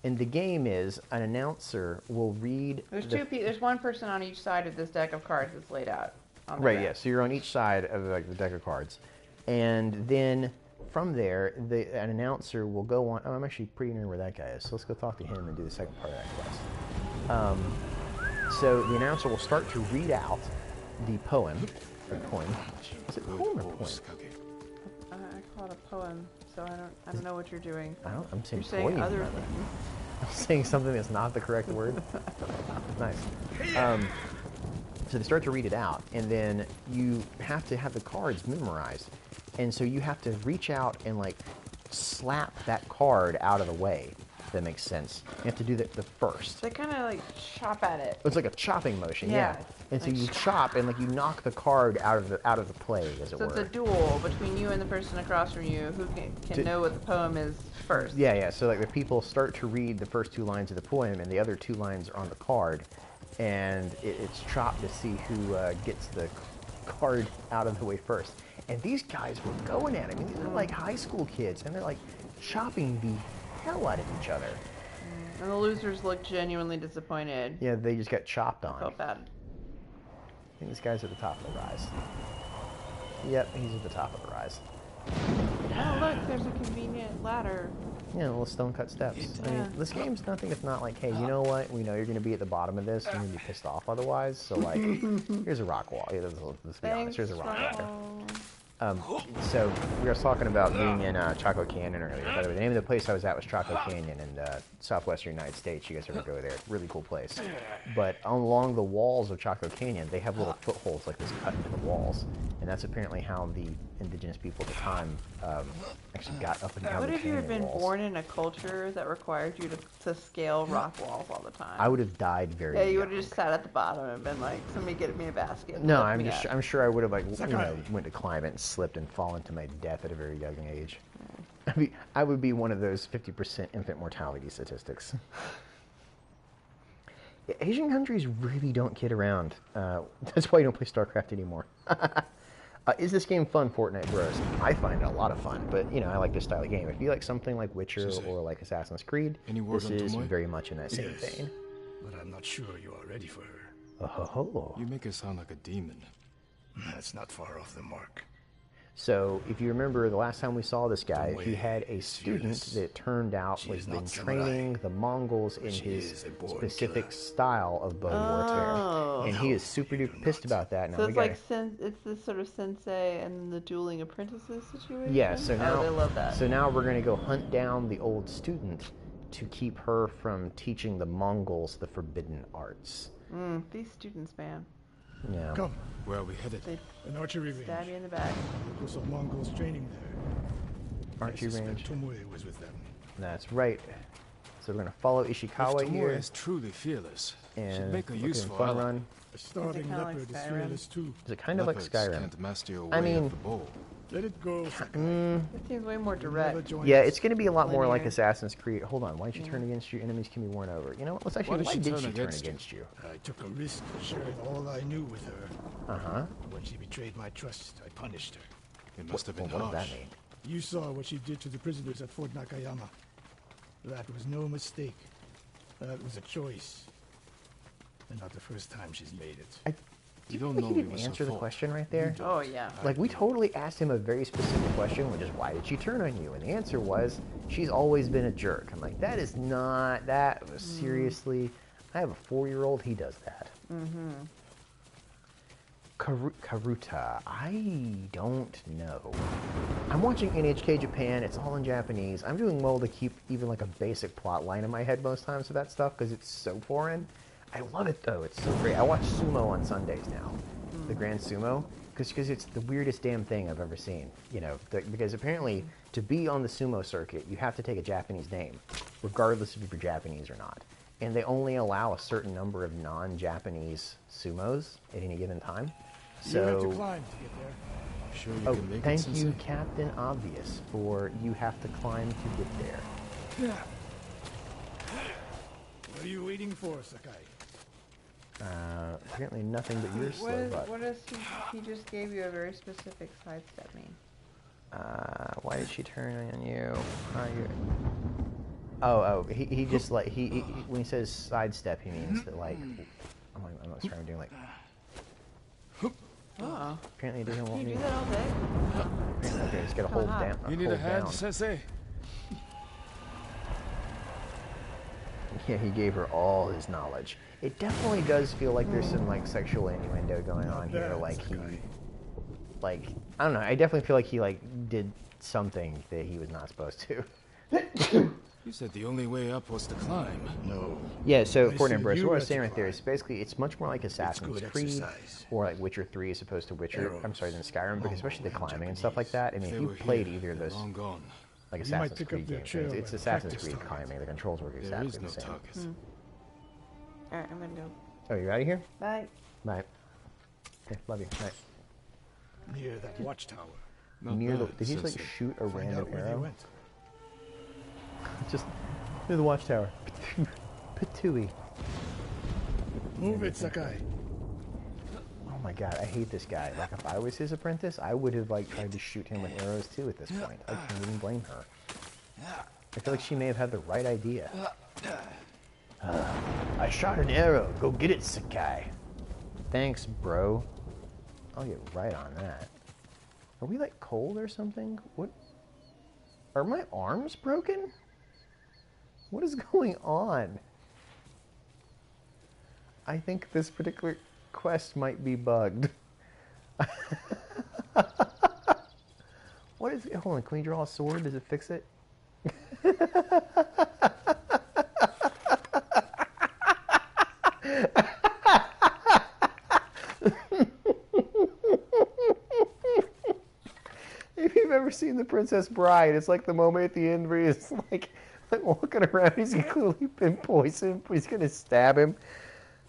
And the game is an announcer will read... There's one person on each side of this deck of cards that's laid out. Right, yeah. So you're on each side of like the deck of cards. And then from there, an announcer will go on... Oh, I'm actually pretty near where that guy is. So let's go talk to him and do the second part of that quest. So the announcer will start to read out the poem. Or poem. Is it poem or poem? I call it a poem, so I don't know what you're doing. I'm saying you're saying other things. I'm saying something that's not the correct word. Nice. So they start to read it out, and then you have to have the cards memorized. And so you have to reach out and like slap that card out of the way. If that makes sense. You have to do that the first. They kind of like chop at it. It's like a chopping motion, yeah. And so you chop and like you knock the card out of the play, as it were. So it's a duel between you and the person across from you who can know what the poem is first. Yeah. So like the people start to read the first 2 lines of the poem, and the other 2 lines are on the card, and it's chopped to see who gets the card out of the way first. And these guys were going at it. I mean, these are like high school kids, and they're like chopping the hell out of each other. And the losers look genuinely disappointed. Yeah, they just got chopped on. I felt bad. I think this guy's at the top of the rise. Yep, he's at the top of the rise. Oh, look, there's a convenient ladder. Yeah, little stone-cut steps. I mean, this game's nothing if not like, hey, you know what? We know you're going to be at the bottom of this. You're going to be pissed off otherwise. So, like, here's a rock wall. Yeah, let's be honest. Here's a rock wall. So we were talking about being in Chaco Canyon earlier. By the way, the name of the place I was at was Chaco Canyon in southwestern United States. You guys ever go there? Really cool place. But along the walls of Chaco Canyon, they have little footholds like this cut into the walls. And that's apparently how the indigenous people at the time actually got up and down the canyon walls. What if you had been born in a culture that required you to scale rock walls all the time? I would have died very young. Yeah, you would have just sat at the bottom and been like, somebody get me a basket. No, I'm sure I would have went to climb it and slipped and fallen to my death at a very young age. I would be one of those 50% infant mortality statistics. Asian countries really don't kid around. That's why you don't play StarCraft anymore. Is this game fun, Fortnite Bros? I find it a lot of fun, but I like this style of game. If you like something like Witcher or like Assassin's Creed, this is very much in that same vein. But I'm not sure you are ready for her. Oh. You make it sound like a demon. That's not far off the mark. So, if you remember the last time we saw this guy, he had a student that turned out was been training the Mongols in his specific style of bow warfare. And he is super duper pissed about that. Now, so it's like it's this sort of sensei and the dueling apprentices situation? Yeah, so now, they love that. So now we're going to go hunt down the old student to keep her from teaching the Mongols the forbidden arts. These students, man. Yeah. Come. Where are we headed? They An archery range. stab you in the back. Locals of Mongols training there. Archery I suspect range. Tomoe was with them. That's right. So we're gonna follow If Ishikawa Tomoe here is truly fearless, she'd and make a look at useful fun ally. run. A starving kinda like leopard is Skyrim? fearless too. Is it kind of like Leopards Skyrim? can't master your I way mean- of the bow. Let it go, Sakai. It seems way more Never direct. join Yeah, us. it's going to be a lot more like Linear. Assassin's Creed. Hold on, why don't you turn against you? Enemies can be worn over. You know what? Let's actually. Why did she Why turn did she turn against you? against you? I took a risk sharing all I knew with her. Uh huh. When she betrayed my trust, I punished her. It must have been What does harsh. that mean? You saw what she did to the prisoners at Fort Nakayama. That was no mistake. That was a choice. And not the first time she's made it. You don't He know it didn't was her answer the fault. question right there. Oh yeah. Like we totally asked him a very specific question, which is why did she turn on you? And the answer was she's always been a jerk. I'm like, that is not. That was seriously. I have a 4-year-old. He does that. Karuta. I don't know. I'm watching NHK Japan. It's all in Japanese. I'm doing well to keep even like a basic plot line in my head most times for that stuff because it's so foreign. I love it though. It's so great. I watch sumo on Sundays now, the Grand Sumo, because it's the weirdest damn thing I've ever seen. You know, because apparently to be on the sumo circuit, you have to take a Japanese name, regardless if you're Japanese or not. And they only allow a certain number of non-Japanese sumos at any given time. You have to So, climb to get there. Sure you oh, can make it, thank Sensei? you, Captain Obvious, for you have to climb to get there. What are you waiting for, Sakai? Apparently nothing but your slow butt. What is he just gave you a very specific sidestep mean? Why did she turn on you? Are you? Oh, he just like he when he says sidestep, he means that like I'm not trying to do like. Oh. Apparently, he doesn't Can want you me. do that all day? Okay, just gotta hold hot. down. You need hold a hand, down. Sensei? Yeah, he gave her all his knowledge. It definitely does feel like there's some like sexual innuendo going on here. bad, Like Sakai. like I don't know. I definitely feel like he like did something that he was not supposed to. You said the only way up was to climb. No. Yeah, so I for an said embrace, you what I was had saying to right there climb. is basically it's much more like Assassin's good Creed exercise. or like Witcher 3 as opposed to Witcher. I'm sorry, than Skyrim, because especially the and climbing and stuff like that. I mean, If if they you were played here, either of they're those long gone. like You might Assassin's pick up Creed their games, trail it's at Assassin's practice Creed target. climbing. The controls work There exactly is no the same. target. Alright, I'm gonna go. Oh, you out of here? Bye. Bye. Okay, love you. Night. Near that watchtower. Not Near the, bad, did he just like Sensei. shoot a Find random out where they arrow? went. Just near the watchtower. Patooey. Move it, Sakai. Oh my god, I hate this guy. Like if I was his apprentice, I would have like tried to shoot him with arrows too at this point. I can't even blame her. I feel like she may have had the right idea. I shot an arrow. Go get it, Sakai. Thanks, bro. I'll get right on that. Are we like cold or something? What? Are my arms broken? What is going on? I think this particular quest might be bugged. What is it? Hold on, can we draw a sword? Does it fix it? If you've ever seen The Princess Bride, it's like the moment at the end where he's like walking around, he's clearly been poisoned, but he's gonna stab him.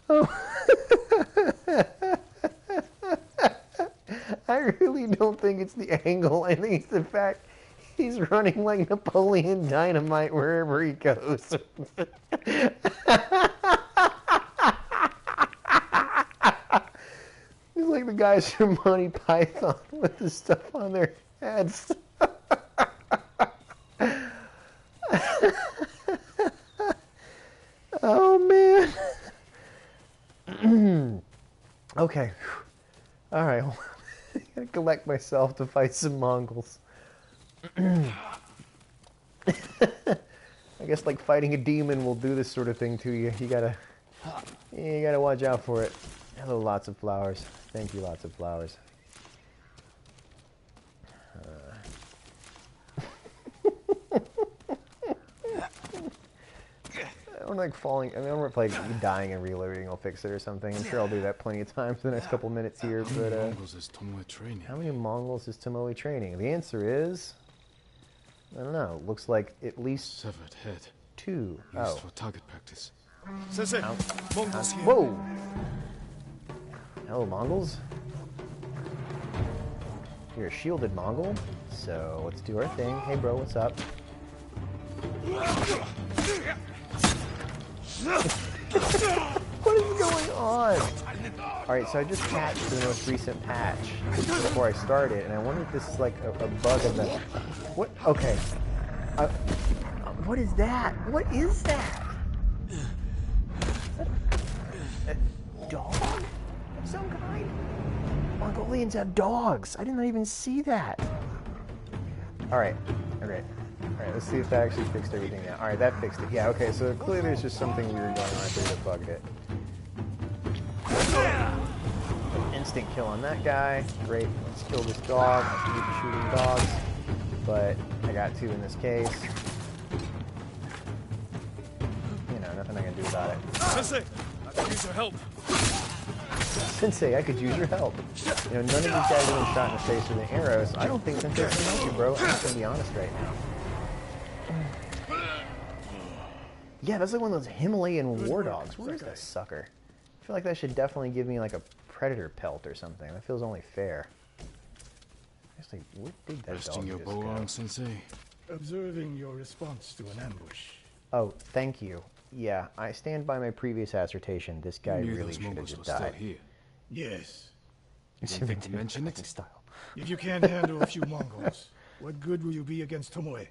Oh. I really don't think it's the angle. I think it's the fact he's running like Napoleon Dynamite wherever he goes. He's like the guys from Monty Python with the stuff on their heads. Oh man. Okay. All right. I gotta collect myself to fight some Mongols. I guess like fighting a demon will do this sort of thing to you. You gotta watch out for it. Hello, lots of flowers. Thank you, lots of flowers. I don't like falling. I mean, I remember like dying and reloading. I'll fix it or something. I'm sure I'll do that plenty of times in the next couple minutes here. But how many Mongols is Tomoe training? The answer is, I don't know. Looks like at least severed head. 2. Used for target practice. Sensei, Mongols here. Whoa! Hello, Mongols. You're a shielded Mongol, so let's do our thing. Hey, bro, what's up? What is going on? Alright, so I just patched the most recent patch before I started, and I wonder if this is like a bug of the... What? Okay. What is that? What is that? A dog? Of some kind? Mongolians have dogs. I did not even see that. Alright. Alright, let's see if that actually fixed everything now. Alright, that fixed it. Yeah, okay, so clearly there's just something weird going on here that bugged it. Instant kill on that guy. Great. Let's kill this dog. I should be shooting dogs, but I got 2 in this case. You know, nothing I can do about it. Sensei, I could use your help. Sensei, I could use your help. You know, none of these guys have been shot in the face with an arrow, so I don't think Sensei can help you, bro. I'm just gonna be honest right now. Yeah, that's like one of those Himalayan war dogs. Where is that sucker? I feel like that should definitely give me like a predator pelt or something. That feels only fair. Actually, where did that Resting dog your just bow go? on, Sensei. Observing your response to an ambush. Oh, thank you. Yeah, I stand by my previous assertion. This guy You knew really those should have Mongols just were still died. here. Yes. It's Didn't think to mention it. style. If you can't handle a few Mongols, what good will you be against Tomoe?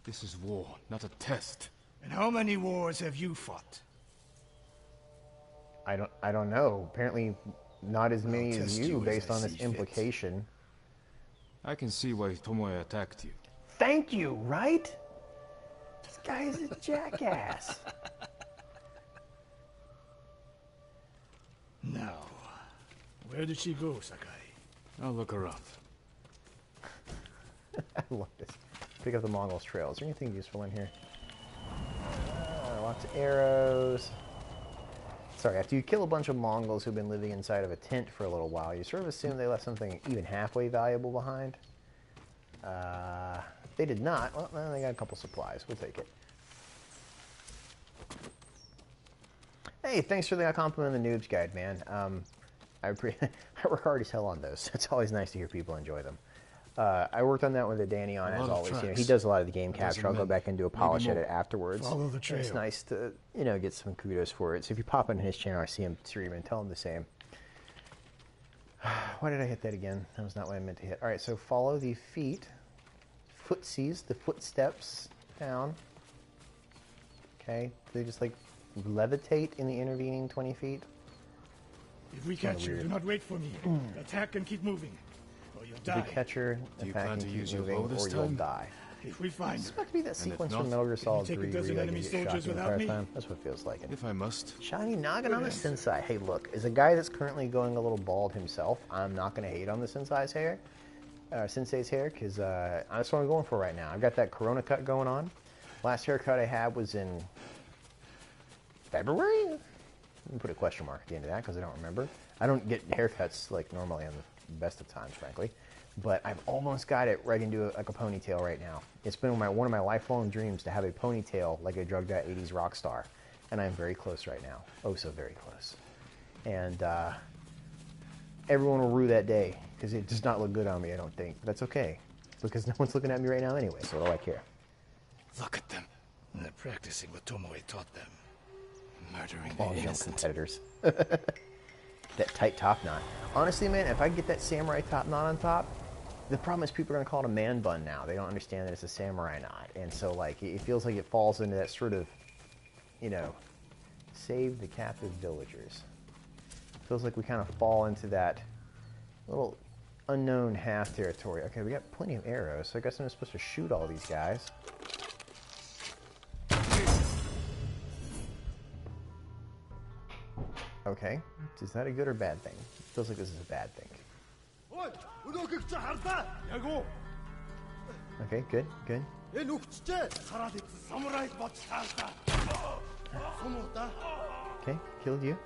This is war, not a test. And how many wars have you fought? I don't know. Apparently, not as many as test you, you as based I on this see fit. implication. I can see why Tomoe attacked you. Thank you, right? This guy is a jackass. Now, where did she go, Sakai? I'll look around. I love this. Pick up the Mongols trail. Is there anything useful in here? Lots of arrows. Sorry, after you kill a bunch of Mongols who've been living inside of a tent for a little while, you sort of assume they left something even halfway valuable behind. They did not. Well, they got a couple supplies. We'll take it. Hey, thanks for the compliment on the Noob's Guide, man. I work hard as hell on those. It's always nice to hear people enjoy them. I worked on that with Danny on, as always. You know, he does a lot of the game capture. I'll go back and do a polish edit afterwards. Follow the trail. It's nice to, you know, get some kudos for it. So if you pop into his channel, I see him streaming, tell him the same. Why did I hit that again? That was not what I meant to hit. All right, so follow the feet, footsies, the footsteps down. Okay, they just like levitate in the intervening 20 feet. If we catch you, do not wait for me. Attack and keep moving, or you'll If die. we catch her, Do you attack plan and to keep use your moving, bow this or you'll time? die. If we find It's her, about to be that sequence if from not, Metal Gear Solid take a 3 where dozen you enemy get shot soldiers the without entire me? time. That's what it feels like. If I must. Shiny noggin on the sensei. Hey, look, as a guy that's currently going a little bald himself, I'm not going to hate on the sensei's hair, because that's what I'm going for right now. I've got that Corona cut going on. Last haircut I had was in February? Let me put a question mark at the end of that because I don't remember. I don't get haircuts like normally on the best of times, frankly. But I've almost got it right into like a ponytail right now. It's been one of my lifelong dreams to have a ponytail like a drugged out 80s rock star. And I'm very close right now. Oh, so very close. And everyone will rue that day because it does not look good on me, I don't think. But that's okay because no one's looking at me right now anyway, so what do I care? Look at them. they're practicing what Tomoe taught them. Murdering All the young innocent. competitors. That tight top knot. Honestly, man, if I get that samurai top knot on top, the problem is people are going to call it a man bun now. They don't understand that it's a samurai knot. And so, like, it feels like it falls into that sort of, you know, save the captive villagers. It feels like we kind of fall into that little unknown half territory. Okay, we got plenty of arrows, so I guess I'm supposed to shoot all these guys. Okay, is that a good or bad thing? It feels like this is a bad thing. Okay, good, good. Okay, killed you.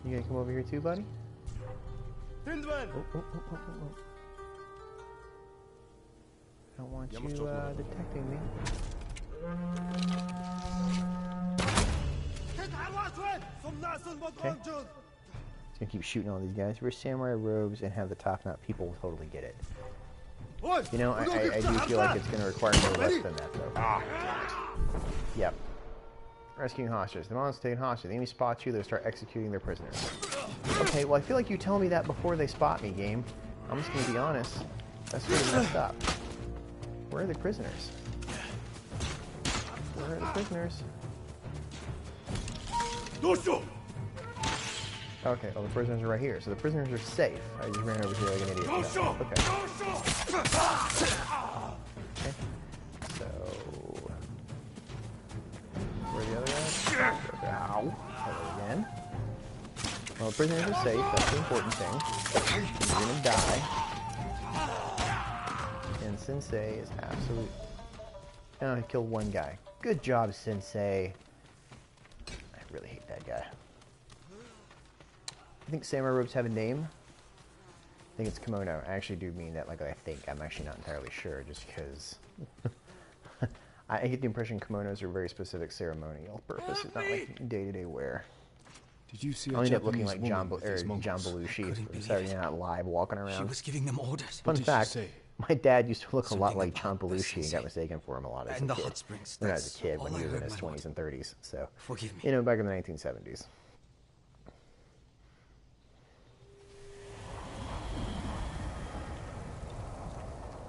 You gonna come over here too, buddy? Oh. I don't want you detecting me. Okay. Just gonna keep shooting all these guys. Wear samurai robes and have the top knot. People will totally get it. You know, I do feel like it's gonna require no less than that, though. Yep. Rescuing hostages. The monster's taken hostage. The enemy spots you, they'll start executing their prisoners. Okay, well, I feel like you tell me that before they spot me, game. I'm just gonna be honest. That's really messed up. Where are the prisoners? Where are the prisoners? Okay, well, the prisoners are right here. So the prisoners are safe. I just ran over here like an idiot. Okay. Okay. So... where are the other guys? Ow. Hello again. Well, the prisoners are safe. That's the important thing. You're gonna die. And Sensei is absolute... oh, he killed one guy. Good job, Sensei. I really hate that guy. I think samurai robes have a name. I think it's kimono. I actually do mean that, like, I think. I'm actually not entirely sure, just because... I get the impression kimonos are very specific ceremonial purposes, not like day-to-day wear. Did you see I'll end up looking like John Belushi from Saturday Night Live walking around. She was giving them orders. Fun fact, my dad used to look a lot like John Belushi and got mistaken for him a lot as a kid. When I was a kid, when he was in his 20s and 30s. So, you know, back in the 1970s.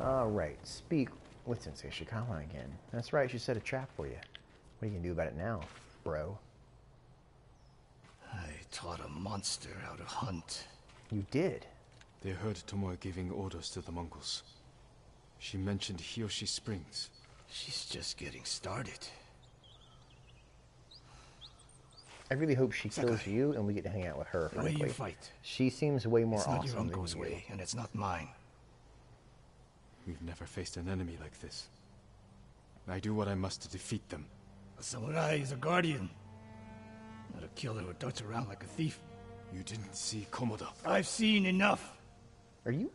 Alright, speak with Sensei Shikawa again. That's right, she set a trap for you. What are you gonna do about it now, bro? I taught a monster how to hunt. You did? They heard Tomoe giving orders to the Mongols. She mentioned Hiyoshi Springs. She's just getting started. I really hope she kills you and we get to hang out with her, frankly. The way you fight. She seems way more awesome than you. It's not your uncle's way, and it's not mine. We've never faced an enemy like this. I do what I must to defeat them. A samurai is a guardian, not a killer who darts around like a thief. You didn't see Komoda. I've seen enough. Are you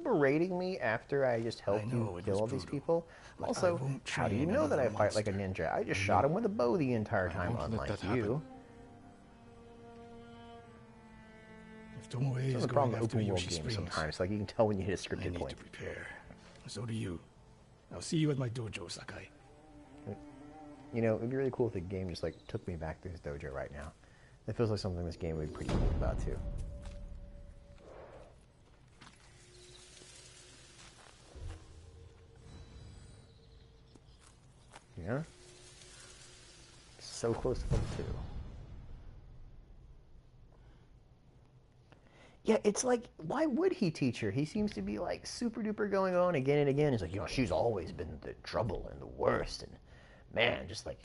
berating me after I just helped you kill all these people? Also, how do you know that I fight like a ninja? I just shot him with a bow the entire time, unlike you. If Tomoe is the problem with open world games sometimes. Like, you can tell when you hit a scripted point. I need to prepare. So do you. I'll see you at my dojo, Sakai. You know, it'd be really cool if the game just, like, took me back to his dojo right now. It feels like something this game would be pretty cool about, too. Yeah? So close to level 2. Yeah, it's like, why would he teach her? He seems to be, like, super duper going on again and again. He's like, you know, she's always been the trouble and the worst. And, man, just, like,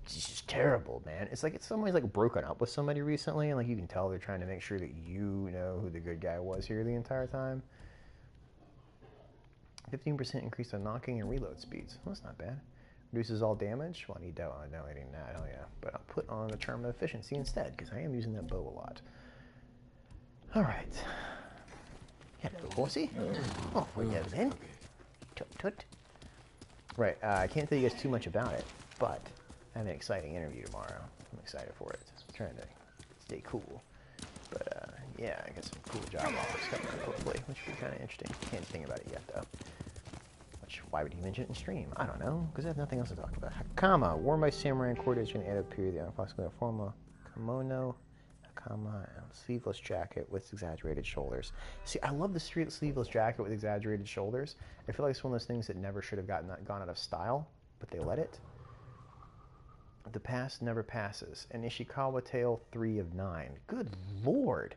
she's just terrible, man. It's like somebody's, like, broken up with somebody recently. And, like, you can tell they're trying to make sure that you know who the good guy was here the entire time. 15% increase on knocking and reload speeds. Well, that's not bad. Reduces all damage. Well, I need donating that. Oh, yeah. But I'll put on the charm of efficiency instead, because I am using that bow a lot. Alright. Hello, horsey. Oh, we go then. Tut tut. Right, I can't tell you guys too much about it, but I have an exciting interview tomorrow. I'm excited for it. I'm trying to stay cool. But, yeah, I got some cool job offers coming up, hopefully, which would be kind of interesting. Can't think about it yet, though. Why would he mention it in stream? I don't know, because I have nothing else to talk about. Hakama, worn by samurai and courtiers can add a period of approximately a formal kimono, hakama, and sleeveless jacket with exaggerated shoulders. See, I love the sleeveless jacket with exaggerated shoulders. I feel like it's one of those things that never should have gone out of style, but they let it. The past never passes. An Ishikawa Tale 3 of 9. Good lord!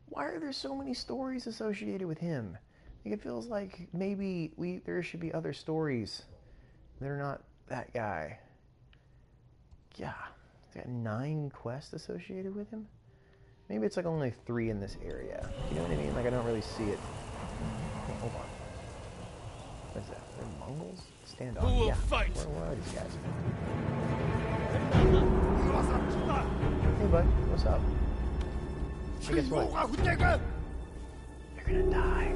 Why are there so many stories associated with him? Like, it feels like maybe there should be other stories that are not that guy. Yeah, he's got 9 quests associated with him. Maybe it's like only 3 in this area. You know what I mean? Like, I don't really see it. Oh, hold on. What is that? They're Mongols? Stand on. Who will yeah. fight? Where are these guys? Hey, bud. What's up? Hey, guess what? You're gonna die.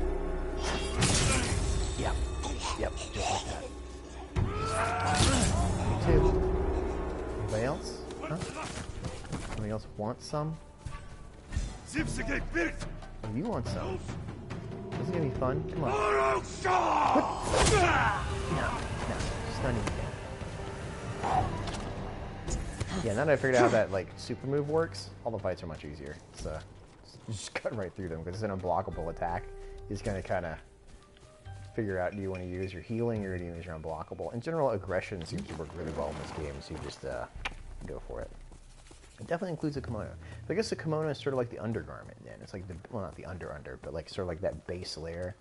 Yep. Yep, just like that. Me too. Anybody else? Huh? Anybody else want some? Oh, you want some? This is gonna be fun. Come on. No, stunning again. Yeah, now that I figured out how that like super move works, all the fights are much easier. So just cut right through them because it's an unblockable attack. You're just gonna kind of figure out, do you want to use your healing or do you use your unblockable? In general, aggression seems to work really well in this game, so you just go for it. It definitely includes a kimono. But I guess the kimono is sort of like the undergarment then. It's like the, well, not the under, but like sort of like that base layer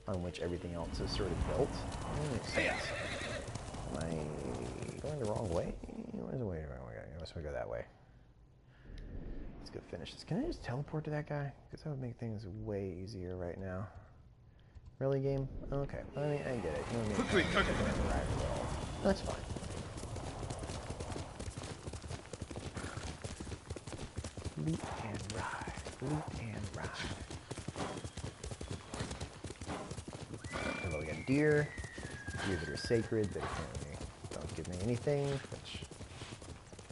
on which everything else is sort of built. That makes sense. Am I going the wrong way? Where's the way? Let's go that way. Let's go finish this. Can I just teleport to that guy? Because that would make things way easier right now. Really, game? Okay. I mean, I get it. You know what I mean? That's fine. Loot and ride. Loot and ride. Hello again, deer. Deer that are sacred, that apparently don't give me anything, which,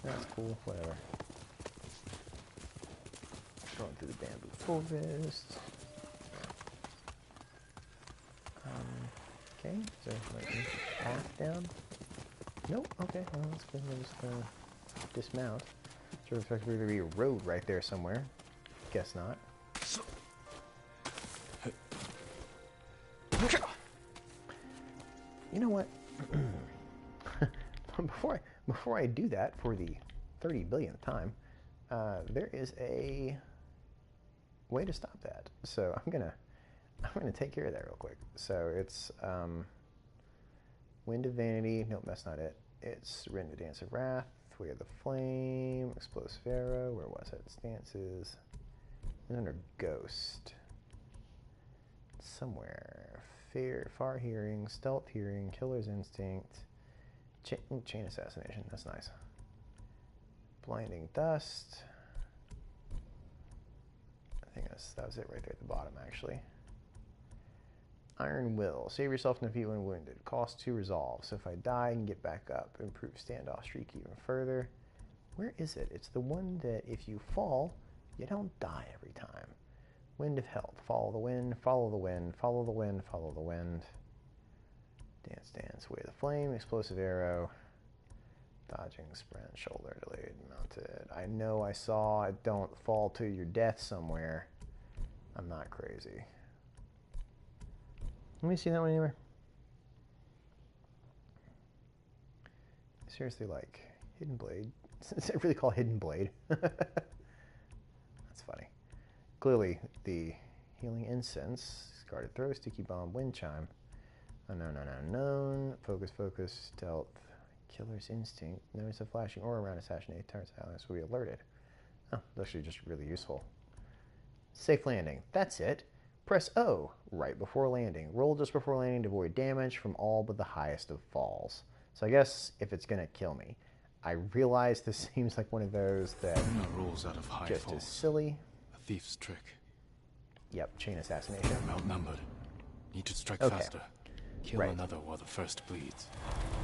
that's cool, whatever. Going through the bamboo forest. Okay, is there like a path down? Nope, okay, well that's good. I'm just gonna dismount. Sort of expect there to be a road right there somewhere. Guess not. You know what? before I do that for the 30 billionth time, there is a way to stop that. So I'm gonna take care of that real quick. So it's Wind of Vanity. Nope, that's not it. It's Rin the Dance of Wrath. We have the Flame, Explosive Arrow. Where was it? Stances. And under Ghost. Somewhere. Far Hearing, Stealth Hearing, Killer's Instinct, Chain Assassination. That's nice. Blinding Dust. I think that was it right there at the bottom, actually. Iron Will. Save yourself from defeat when wounded. Cost 2 resolve. So if I die, I can get back up. Improve standoff streak even further. Where is it? It's the one that if you fall, you don't die every time. Wind of Health. Follow the wind, follow the wind, follow the wind, follow the wind. Dance, dance. Way of the Flame. Explosive Arrow. Dodging, sprint, shoulder, delayed, mounted. I know I saw don't fall to your death somewhere. I'm not crazy. Let me see that one anywhere. Seriously, like, Hidden Blade. Is it really called Hidden Blade? That's funny. Clearly, the Healing Incense, Guarded Throw, Sticky Bomb, Wind Chime. Unknown, unknown. Focus, focus, Stealth. Killer's Instinct. Notice a flashing aura around assassinate turns allies will be alerted. Oh, that's actually just really useful. Safe landing. That's it. Press O right before landing. Roll just before landing to avoid damage from all but the highest of falls. So I guess if it's going to kill me. I realize this seems like one of those that rolls out of high just falls. is silly. A thief's trick. Yep, chain assassination. I'm outnumbered. Need to strike Okay. faster. Kill another while the first bleeds.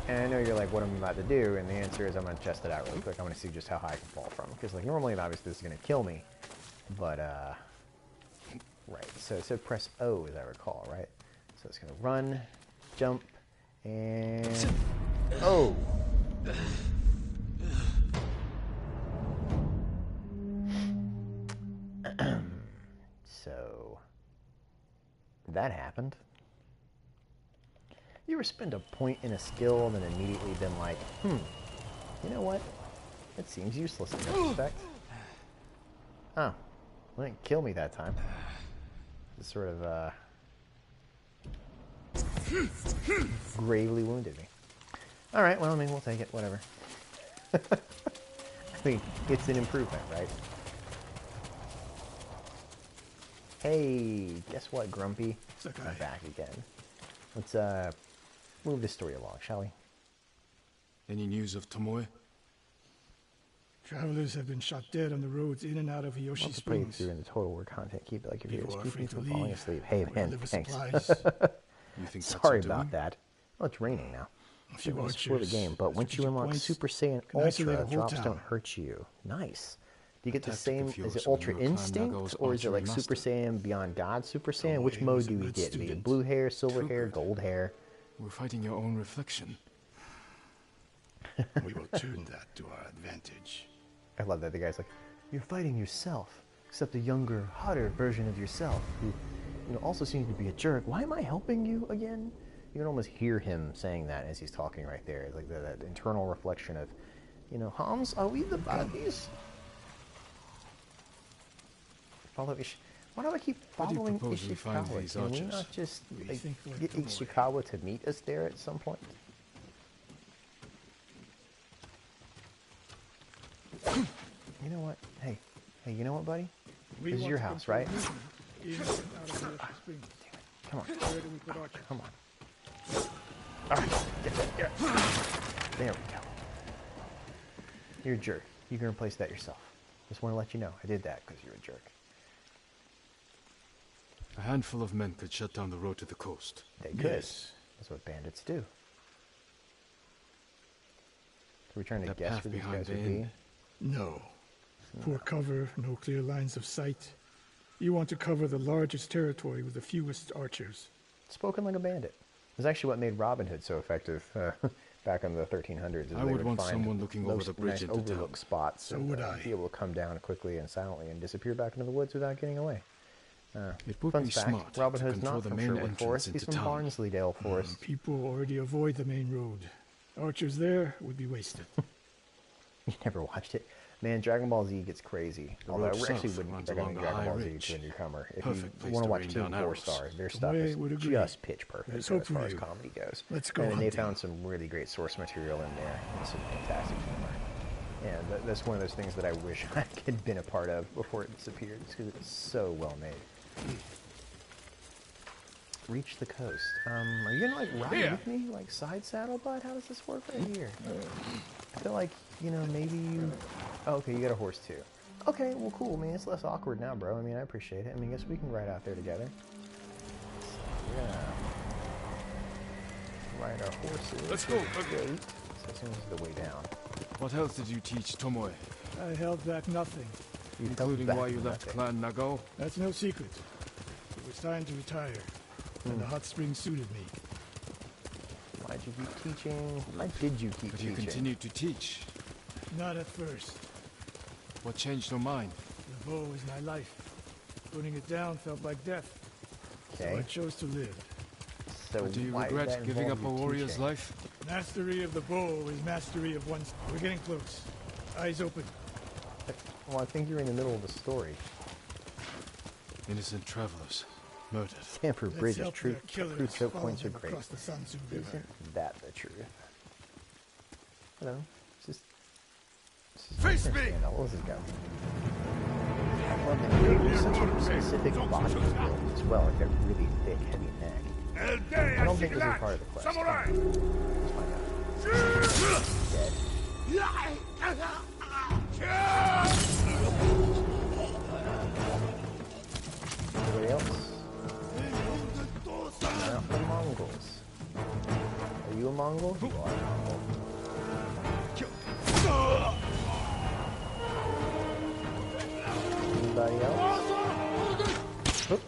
And I know you're like, what am I about to do? And the answer is I'm going to test it out really quick. I'm going to see just how high I can fall from. Because like normally, obviously, this is going to kill me. But, right. So it said press O, as I recall, right? So it's going to run, jump, and... Oh! So... that happened. You ever spend a point in a skill and then immediately been like, you know what? It seems useless in retrospect. Oh, well, it didn't kill me that time. It sort of, gravely wounded me. Alright, well, I mean, we'll take it, whatever. I mean, it's an improvement, right? Hey, guess what, Grumpy? I'm back again. Let's, move this story along, shall we? Any news of Tomoe? Travelers have been shot dead on the roads in and out of Hiyoshi I'll play Springs. through in the total word content. Keep it like your People viewers. are Keep me afraid to from falling leave asleep. Hey, or man, deliver thanks. supplies. You think that's Sorry your doing? about that. Well, it's raining now. A So few I'm gonna spoil the archers, game, but once you strategic unlock points, Super Saiyan can isolate a Ultra, whole drops town. don't hurt you. Nice. Do you get the Tactic same? of yours Is it when Ultra you were Clan Instinct, Nago's or is it like archery Super master. Saiyan Beyond God Super Saiyan? Tomoe Which mode was a do we good get? Do we get student. blue hair, silver Too hair, good. gold hair? We're fighting your own reflection. We will turn that to our advantage. I love that the guy's like, "You're fighting yourself, except a younger, hotter version of yourself who, also seems to be a jerk. Why am I helping you again?" You can almost hear him saying that as he's talking right there, like that internal reflection of, Hans, are we the baddies? Follow Why do I keep How do you following propose we find Ishikawa? these Can we archers? not just We think we're get Tomoe. Ishikawa to meet us there at some point? You know what? Hey, you know what, buddy? We This is want your to house, control right? movement in and out of Hiyoshi Springs. Come on, Where do we put archers? come on. All right, get that. There we go. You're a jerk. You can replace that yourself. Just want to let you know I did that because you're a jerk. A handful of men could shut down the road to the coast. They could. Yes. That's what bandits do. So we're trying to That guess path where these behind guys would the be. inn. No. Poor cover, no clear lines of sight. You want to cover the largest territory with the fewest archers. Spoken like a bandit. It's actually what made Robin Hood so effective back in the 1300s. Is I they would want find someone looking over those the bridge nice into overlook town. spots. So and, would I. Be able to come down quickly and silently and disappear back into the woods without getting away. It would Fun be fact, smart Robin to Hood's control not the from main Sherwood entrance Forest. He's into from town. Barnsleydale Forest. People already avoid the main road. Archers there would be wasted. You never watched it. Man, Dragon Ball Z gets crazy. The Although I road actually south wouldn't runs recommend along a Dragon high Ball Z ridge. to a newcomer. If Perfect you place want to to watch rain 2 and down 4 arrows. stars, their stuff Tomoe is would agree. just pitch perfect Let's as hope far for as you. comedy goes. Let's go And they hunting. found some really great source material in there and some fantastic humor. And that's one of those things that I wish I had been a part of before it disappeared, because it's so well made. Reach the coast. Are you gonna ride with me, side saddle, bud? How does this work right here? I feel like maybe you. Oh, okay, you got a horse too. Okay, well, cool, man. It's less awkward now, bro. I mean, I appreciate it. I guess we can ride out there together. So, we're gonna ride our horses. Let's go, So as soon as the way down. What else did you teach Tomoe? I held back nothing. You held Including back why you left nothing. Clan Nago? That's no secret. It was time to retire, and the hot spring suited me. Why'd you keep teaching? Why did you keep But you teaching? continued to teach. Not at first. What changed your mind? The bow is my life. Putting it down felt like death. So I Okay. chose to live. So But do you why did regret that giving up involve a you warrior's teaching? life? Mastery of the bow is mastery of one's... We're getting close. Eyes open. Well, I think you're in the middle of the story. Innocent travelers. Murdered. Stanford Let's Bridge is help true. their killers True soap follow points are them great. across the Sansu River. Isn't that the truth? It's just Face me! understand all this has got. I love that you have such a specific body build as well, like that really thick, heavy neck. I don't think this is part of the quest. Samurai! Let's find out. Dead. Anybody else? Not the Mongols. Are you a Mongol? You are a Mongol. Anybody else? Oop.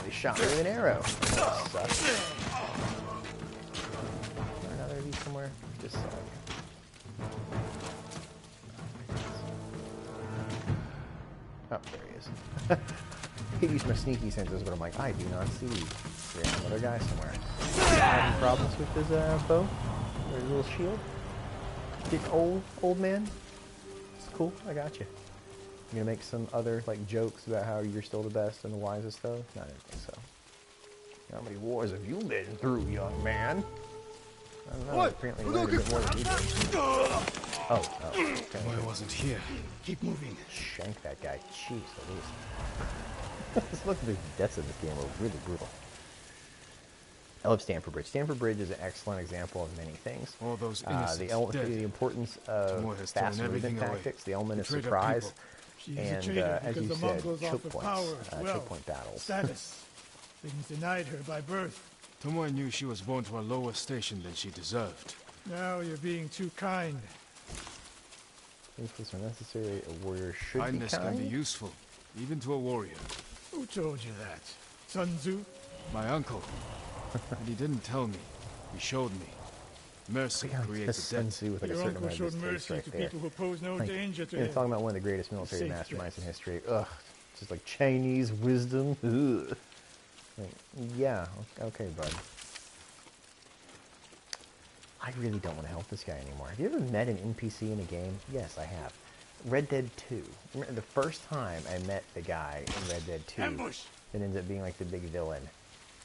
They shot me with an arrow. That sucks. Is there another of these somewhere? Just oh, there he is. I use my sneaky senses, but I'm like, I do not see. There's another guy somewhere. Having problems with his bow? Or his little shield? Get old man? It's cool, I got you. You gonna make some other jokes about how you're still the best and the wisest though? No, I didn't think so. How many wars have you been through, young man? I don't know. What? Apparently learned a bit more than you did. Oh, okay. Tomoe wasn't here. Keep moving. Shank that guy. Jeez Louise. This looks like the deaths of this game are really brutal. I love Stamford Bridge. Stamford Bridge is an excellent example of many things. All those innocents dead. The importance of has fast thrown movement everything away. tactics, the element of Betrayed our surprise, people. She's and a traitor as because you the said, Mongols choke offer points, power, choke wealth, point battles. status. Things denied her by birth. Tomoe knew she was born to a lower station than she deserved. Now you're being too kind. Ruthless or necessary, a warrior should Kindness be kind. can be useful, even to a warrior. Who told you that? Sun Tzu? My uncle. And he didn't tell me. He showed me. Mercy creates a debt. With like a Your certain uncle amount showed of mercy right to there. people who pose no Like, danger to you know, him. talking about one of the greatest military Safe masterminds bets. in history. Ugh, just like Chinese wisdom. Ugh. Like, yeah, okay, bud. I really don't want to help this guy anymore. Have you ever met an NPC in a game? Yes, I have. Red Dead 2. Remember the first time I met the guy in Red Dead 2 Ambush! that ends up being like the big villain,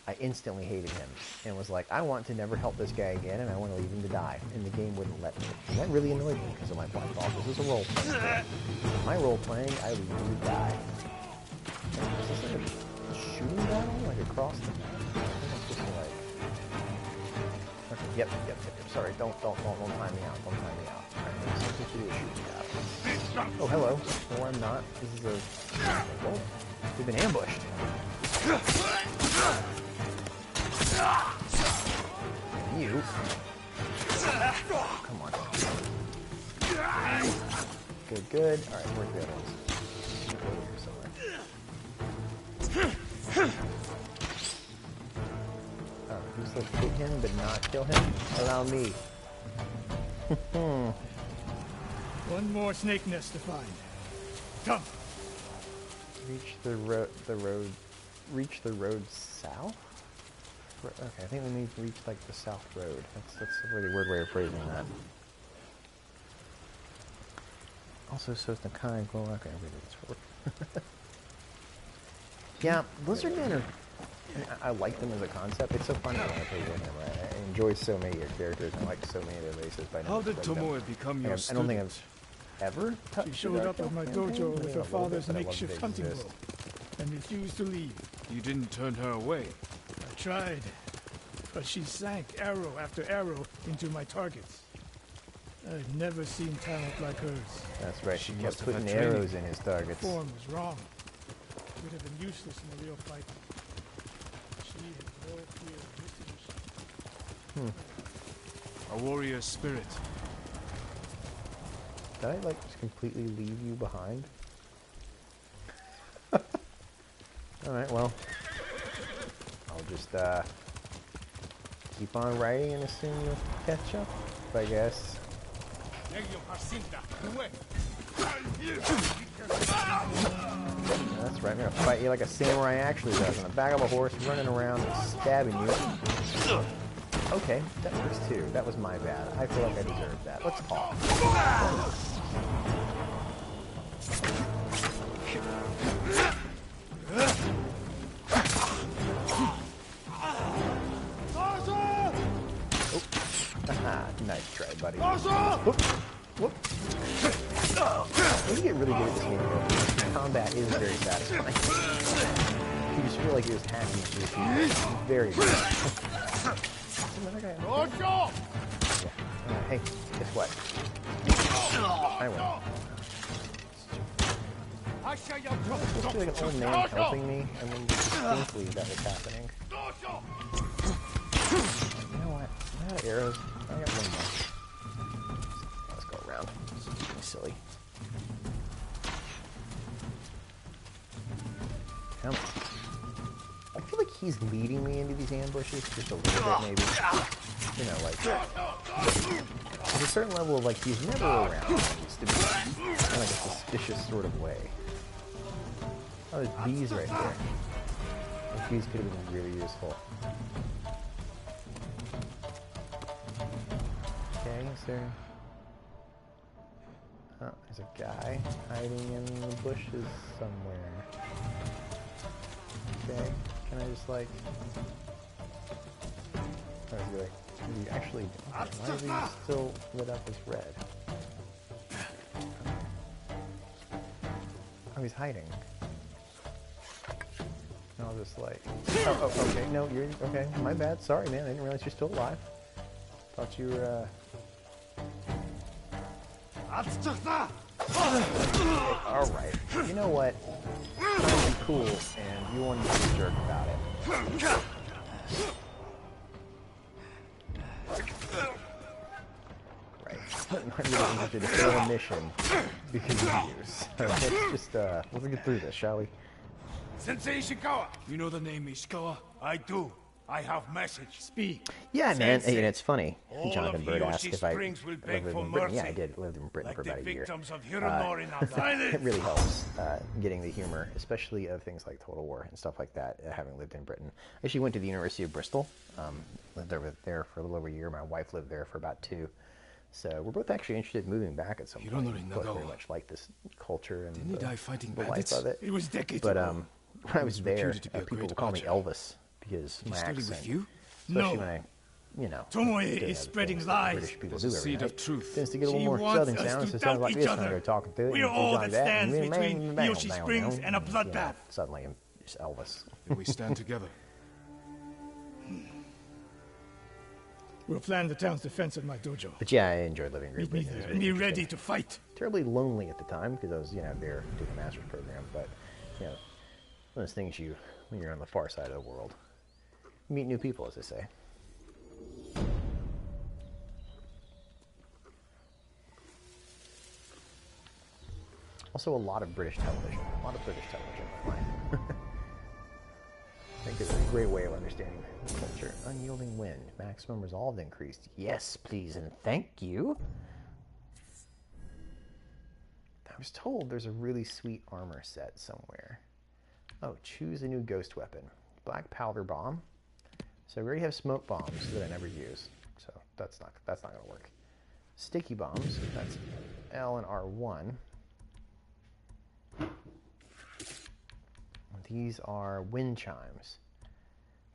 I instantly hated him and was like, I want to never help this guy again and I want to leave him to die. And the game wouldn't let me. And that really annoyed me because I'm like, well, I thought this was a role-playing game. My role-playing, I leave him to die. Is this like a shooting battle? Like across the map? I think I'm supposed to like... Okay, yep. Sorry, don't time me out. Don't time me out. Alright, something to do with shooting battle. Oh, hello. No, I'm not. This is a... Oh, we've been ambushed. You. Come on. Good. Alright, where's the other ones? Over here somewhere. Alright, who's supposed to hit him but not kill him? Allow me. One more snake nest to find. Come. Reach the road south? Okay, I think we need to reach like the south road. That's a really weird way of phrasing that. Also, so it's the kind. Well, okay, everything's Yeah, Blizzard Men are. I like them as a concept. It's so funny when I play Warhammer. I enjoy so many of your characters. And I like so many of their races. But I How never did played them. Tomoe become your I don't think I've ever touched She showed up at my dojo with her father's but I love makeshift they hunting exist. bow and refused to leave. You didn't turn her away. I tried, but she sank arrow after arrow into my targets. I've never seen talent like hers. That's right. She kept must have had putting training. arrows in his targets. Form was wrong. Would have been useless in a real fight. She had no fear of missing a shot. A warrior spirit. Did I like just completely leave you behind? Alright, well. I'll just keep on writing and assume you'll catch up, I guess. That's right, I'm gonna fight you like a samurai actually does, on the back of a horse, running around and stabbing you. Okay, that works too. That was my bad. I feel like I deserved that. Let's talk. Nice try, buddy. Whoop. Whoop. You get really good at this game, though. Combat is very satisfying. You just feel like you're just hacking through people. Very good. Another guy. Yeah. Hey, guess what? I win. I feel like an old man helping me, and then distinctly that was happening. You know what? I'm out of arrows. I got one more. Let's go around. Silly. Come on. I feel like he's leading me into these ambushes just a little bit, maybe. You know, like there's a certain level of like he's never around. He needs to be in like a suspicious sort of way. Oh, there's bees right there. Those bees could have been really useful. Okay, is there... Oh, there's a guy hiding in the bushes somewhere. Okay, can I just like... Oh, he's like... You actually... Why is he still lit up as red? Oh, he's hiding. I'll just like... Oh, okay, no, you're... Okay, my bad. Sorry, man. I didn't realize you're still alive. Thought you were, Alright. You know what? I'm trying to be cool, and you wanted to be a jerk about it. Right. I'm not really interested to fail a mission because of you. So let's just, let's get through this, shall we? Sensei Ishikawa! You know the name Ishikawa? I do. I have message. Speak. Yeah, man. Sensei, and it's funny. all Jonathan of Bird asked Yoshi if I Springs will lived beg in for Britain. mercy. Yeah, I did. Lived in Britain Like for about the a year. victims of Hironori now. It really helps getting the humor, especially of things like Total War and stuff like that, having lived in Britain. I actually went to the University of Bristol. Lived over there for a little over a year. My wife lived there for about 2. So we're both actually interested in moving back at some point. We both very much like this culture and Didn't he die fighting the life bandits? of it. It was decades But ago. when I was there, reputed to be a people great would call me archer. Elvis because my studied accent. with you? Especially No. when I, you know, Tomoe doing is other spreading things that lies. British people There's do a every seed night. of truth. Tends to get a little She more wants southern us sounds. to It sounds doubt like each this when other. they're talking to it. We are and all things that like that, stands and between Yoshi Springs and a you know, bloodbath. Suddenly, I'm just Elvis. Then we stand together. We'll plan the town's defense at my dojo. But yeah, I enjoyed living in Great Meet me Britain. It was there really and be interesting. ready to fight. Terribly lonely at the time because I was, you know, there doing a master's program. But, you know, one of those things when you're on the far side of the world, you meet new people, as they say. Also, a lot of British television. A lot of British television online. I think it's a great way of understanding the culture. Unyielding wind. Maximum resolve increased. Yes, please, and thank you. I was told there's a really sweet armor set somewhere. Oh, choose a new ghost weapon. Black powder bomb. So we already have smoke bombs that I never use. So that's not gonna work. Sticky bombs. That's L and R1. These are wind chimes.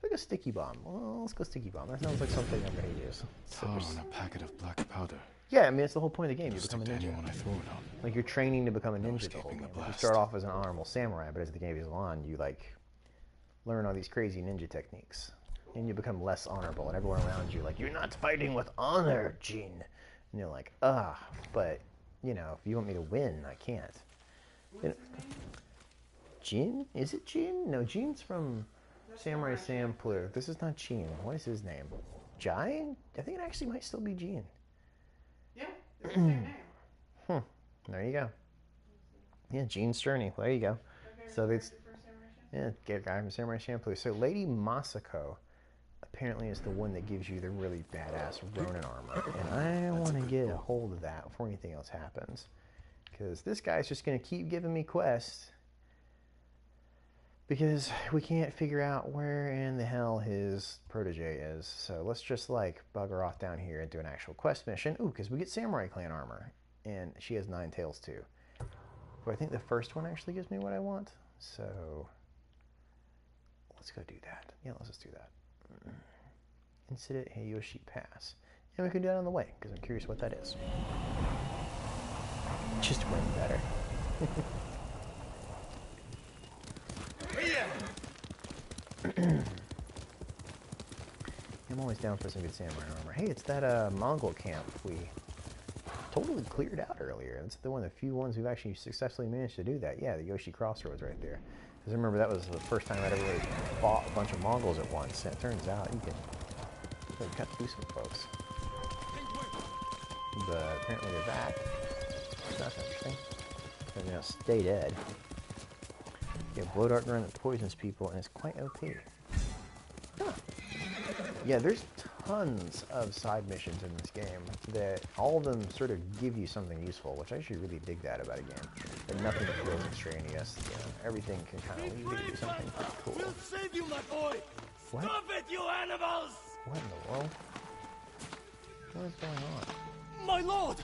Like a sticky bomb. Well, let's go sticky bomb. That sounds like something I'm going to use. Tar on a packet of black powder. Yeah, I mean, it's the whole point of the game. You become a Stick to ninja. anyone I throw it on. Like, you're training to become a ninja the escaping whole game. the You blast. start off as an honorable samurai, but as the game goes on, you, like, learn all these crazy ninja techniques. And you become less honorable, and everyone around you, like, you're not fighting with honor, Jin. And you're like, but, you know, if you want me to win, I can't. Jin? Is it Jin? No, Jin's from Samurai Champloo. This is not Jin. What is his name? Jai? I think it actually might still be Jin. Yeah, it's the same name. There you go. Yeah, Jin's journey. There you go. Okay, So it's for Samurai Champloo? get a guy from Samurai Champloo. So Lady Masako apparently is the one that gives you the really badass Ronin armor, and I want to get a hold of that before anything else happens, because this guy's just going to keep giving me quests. Because we can't figure out where in the hell his protege is. So let's just like bugger off down here and do an actual quest mission. Ooh, because we get Samurai Clan armor. And she has 9 tails too. But I think the first one actually gives me what I want. So let's go do that. Yeah, let's just do that. Incident Heiyoshi Pass. And we can do that on the way, because I'm curious what that is. Just win better. I'm always down for some good samurai armor. Hey, it's that Mongol camp we totally cleared out earlier. It's the one of the few ones we've actually successfully managed to do that. Yeah, the Yoshi Crossroads right there. Because I remember that was the first time I'd ever really fought a bunch of Mongols at once. And it turns out you can really cut through some folks. But apparently they're back. So that's interesting. They're now stay dead. You have blow dart gun that poisons people, and it's quite OP. Huh. Yeah, there's tons of side missions in this game that all of them sort of give you something useful, which I actually really dig that about a game. That nothing feels extraneous. You know, everything can kind of lead you to do something pretty cool. We'll save you, my boy! What? Stop it, you animals! What in the world? What is going on? My lord!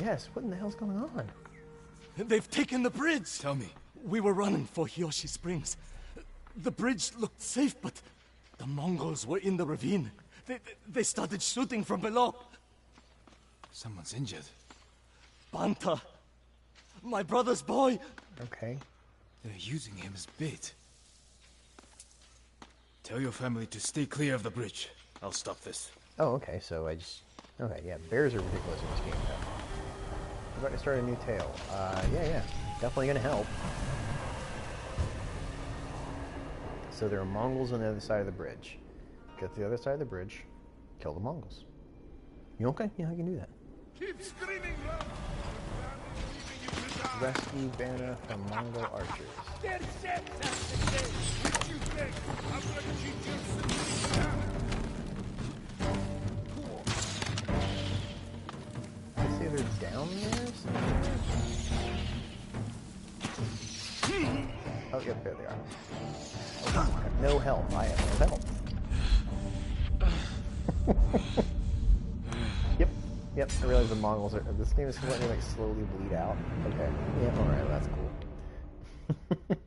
Yes, what in the hell's going on? They've taken the bridge! Tell me. We were running for Hiyoshi Springs. The bridge looked safe, but the Mongols were in the ravine. They started shooting from below. Someone's injured. Banta, my brother's boy. Okay. They're using him as bait. Tell your family to stay clear of the bridge. I'll stop this. Oh, okay, so I just... Okay, yeah, bears are ridiculous in this game, though. We're about to start a new tale. Yeah. Definitely gonna help. So there are Mongols on the other side of the bridge. Get to the other side of the bridge, kill the Mongols. You okay? Yeah, I can do that. Keep screaming loud. Rescue Vanna from Mongol archers. Get set, what you think? I'm gonna teach you some. I see they're down there somewhere. Oh, yep, there they are. Oh, I have no help. I have no help. Yep, I realize the Mongols are... This game is letting me, like, slowly bleed out. Okay. Yeah, alright, that's cool. The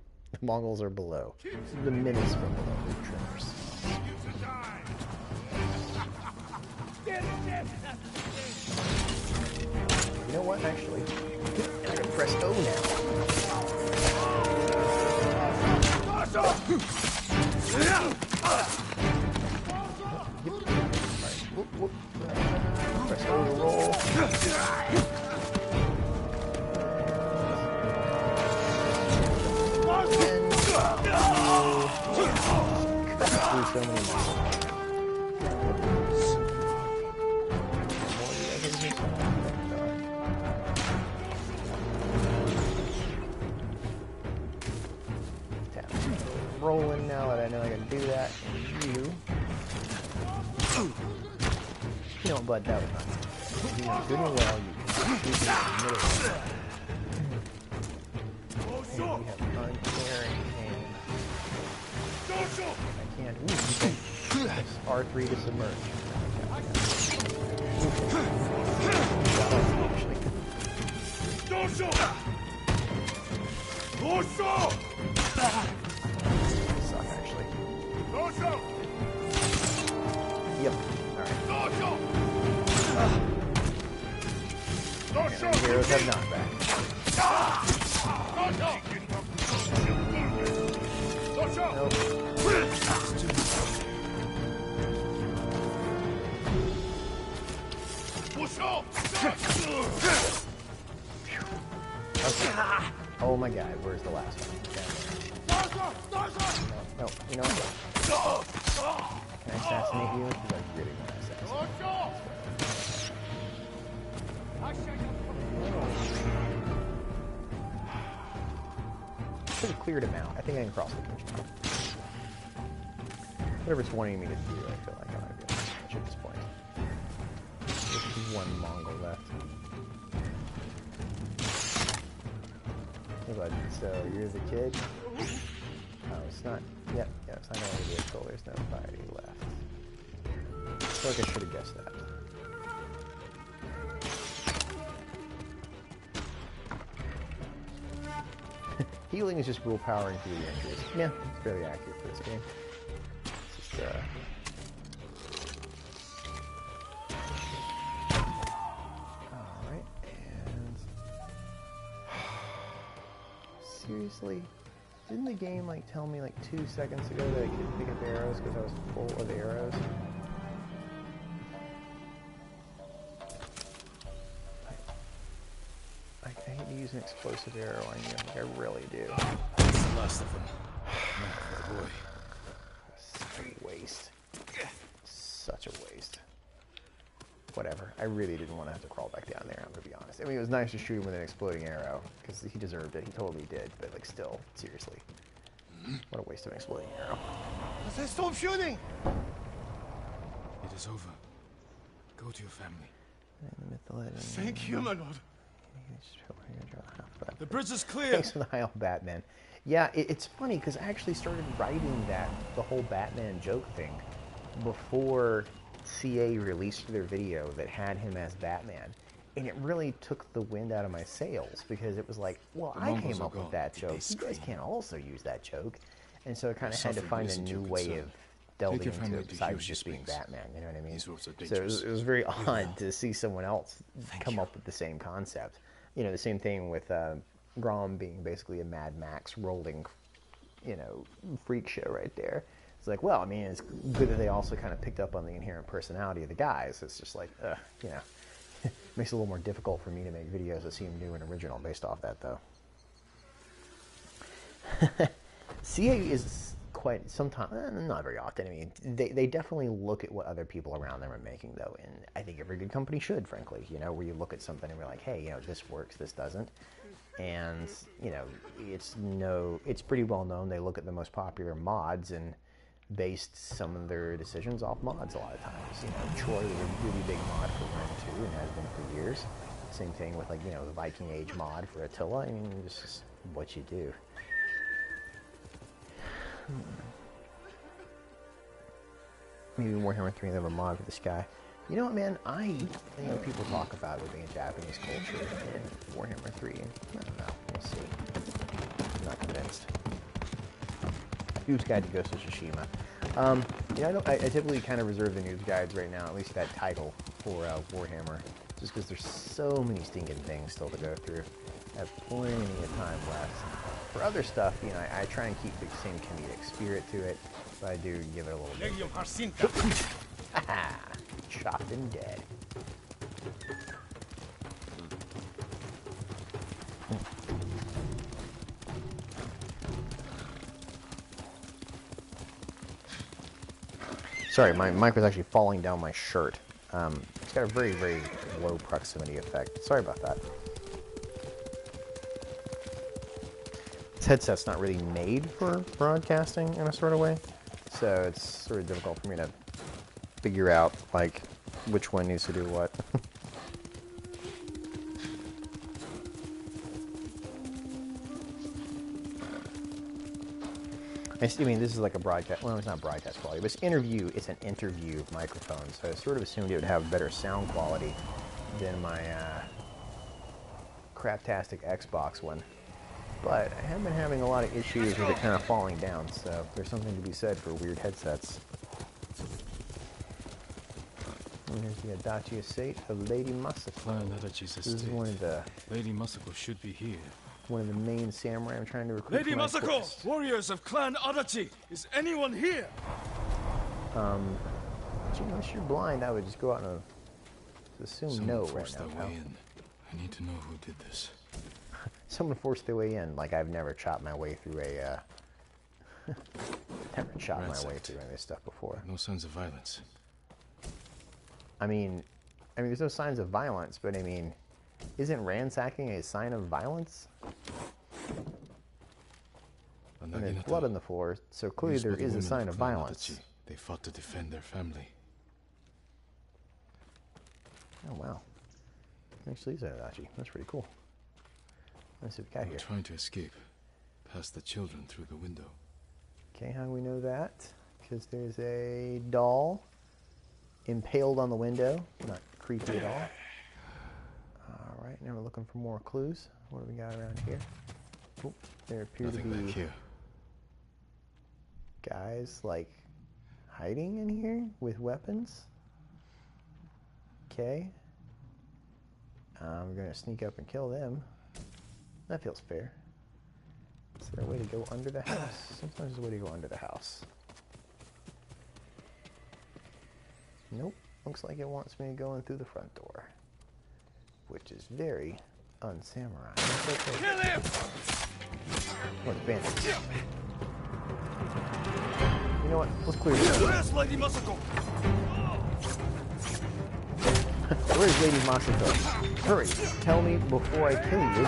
Mongols are below. The minis from below. The trimmers. You know what, actually? I can press O now. Whoop, whoop. Press O to roll. So many rolling now that I know I can do that. And you know, bud, that was not good. You're doing well. You have uncaring and I can't. Ooh, R3 to submerge. Suck, actually. Yep. Alright. Heroes have knockback. Nope. Okay. Oh my god, where's the last one? No, you know what? Can I assassinate you? Because I really want to assassinate you. Should have cleared him out. I think I can cross the bridge now. Whatever it's wanting me to do, I feel like I'm going to be able to finish at this point. There's one Mongol left. Hey bud, so you're the kid? Oh, it's not. Yep, it's not going to be a goal. There's no variety left. I feel like I should have guessed that. Healing is just willpowering through the injuries. Yeah, it's fairly accurate for this game. It's just, Alright, and... Seriously? Didn't the game, like, tell me, like, 2 seconds ago that I couldn't pick up arrows because I was full of arrows? I hate to use an explosive arrow on you. Like, I really do. That's the last of them. Oh boy. Such a waste. Such a waste. Whatever. I really didn't want to have to crawl back down there, I'm going to be honest. I mean, it was nice to shoot him with an exploding arrow, because he deserved it. He totally did. But, like, still, seriously. What a waste of an exploding arrow. Stop shooting! It is over. Go to your family. Thank you, my lord. The bridge is clear. Thanks for the Heil Batman. Yeah, it's funny because I actually started writing the whole Batman joke thing before CA released their video that had him as Batman, and it really took the wind out of my sails because it was like, well, I came up with that joke. You guys can't also use that joke, and so I kind of had to find a new way of delving into it besides just being Batman. You know what I mean? So it was very odd to see someone else come up with the same concept. You know, the same thing with Grom being basically a Mad Max rolling, you know, freak show right there. It's like, well, I mean, it's good that they also kind of picked up on the inherent personality of the guys. It's just like, you know, it makes it a little more difficult for me to make videos that seem new and original based off that, though. CA is quite, sometimes, not very often. I mean, they definitely look at what other people around them are making, though, and I think every good company should, frankly, you know, where you look at something and you're like, hey, you know, this works, this doesn't. And, you know, it's pretty well known. They look at the most popular mods and based some of their decisions off mods a lot of times. You know, Troy was a really big mod for Rome 2 and has been for years. Same thing with, like, you know, the Viking Age mod for Attila. I mean, it's just what you do. Maybe Warhammer 3 they have a mod for this guy. You know what, man? You know, people talk about it being Japanese culture in Warhammer 3. I don't know. We'll see. I'm not convinced. Noob's Guide to Ghost of Tsushima. You know, I typically kind of reserve the Noob's Guides right now, at least that title, for Warhammer, just because there's so many stinking things still to go through. I have plenty of time left. For other stuff, you know, I try and keep the same comedic spirit to it, but I do give it a little bit. Haha! Chopped and dead. Sorry, my mic was actually falling down my shirt. It's got a very, very low proximity effect. Sorry about that. This headset's not really made for broadcasting in a sort of way, so it's sort of difficult for me to figure out, like, which one needs to do what. I mean, this is like a broadcast, well, it's not broadcast quality, but it's an interview microphone, so I sort of assumed it would have better sound quality than my craptastic Xbox one. But I have been having a lot of issues with it kind of falling down, so there's something to be said for weird headsets. And here's the Adachi estate of Lady Masako. This is one of the... Lady Masako should be here. One of the main samurai I'm trying to recruit. Lady Masako! Warriors of Clan Adachi! Is anyone here? Unless you're blind, I would just go out and assume no right now. I need to know who did this. Someone forced their way in, like I've never chopped my way through a, never chopped my way through any of this stuff before. No signs of violence. I mean, there's no signs of violence, but I mean, isn't ransacking a sign of violence? And there's blood on the floor, so clearly there is a sign of violence. They fought to defend their family. Oh wow. Actually, is Adachi. That's pretty cool. Let's see what we got here. Trying to escape, past the children through the window. Okay, how do we know that? Because there's a doll impaled on the window. Not creepy at all. All right, now we're looking for more clues. What do we got around here? Oop, there appear to be back here. Guys like hiding in here with weapons. Okay. We're gonna sneak up and kill them. That feels fair. Is there a way to go under the house? Sometimes there's a way to go under the house. Nope. Looks like it wants me to go in through the front door. Which is very un-samurai. Okay. Kill him! Oh, it's bandits. You know what? Let's clear this up. Where's Lady Masako? Where's Lady Masako? Hurry! Tell me before I kill you.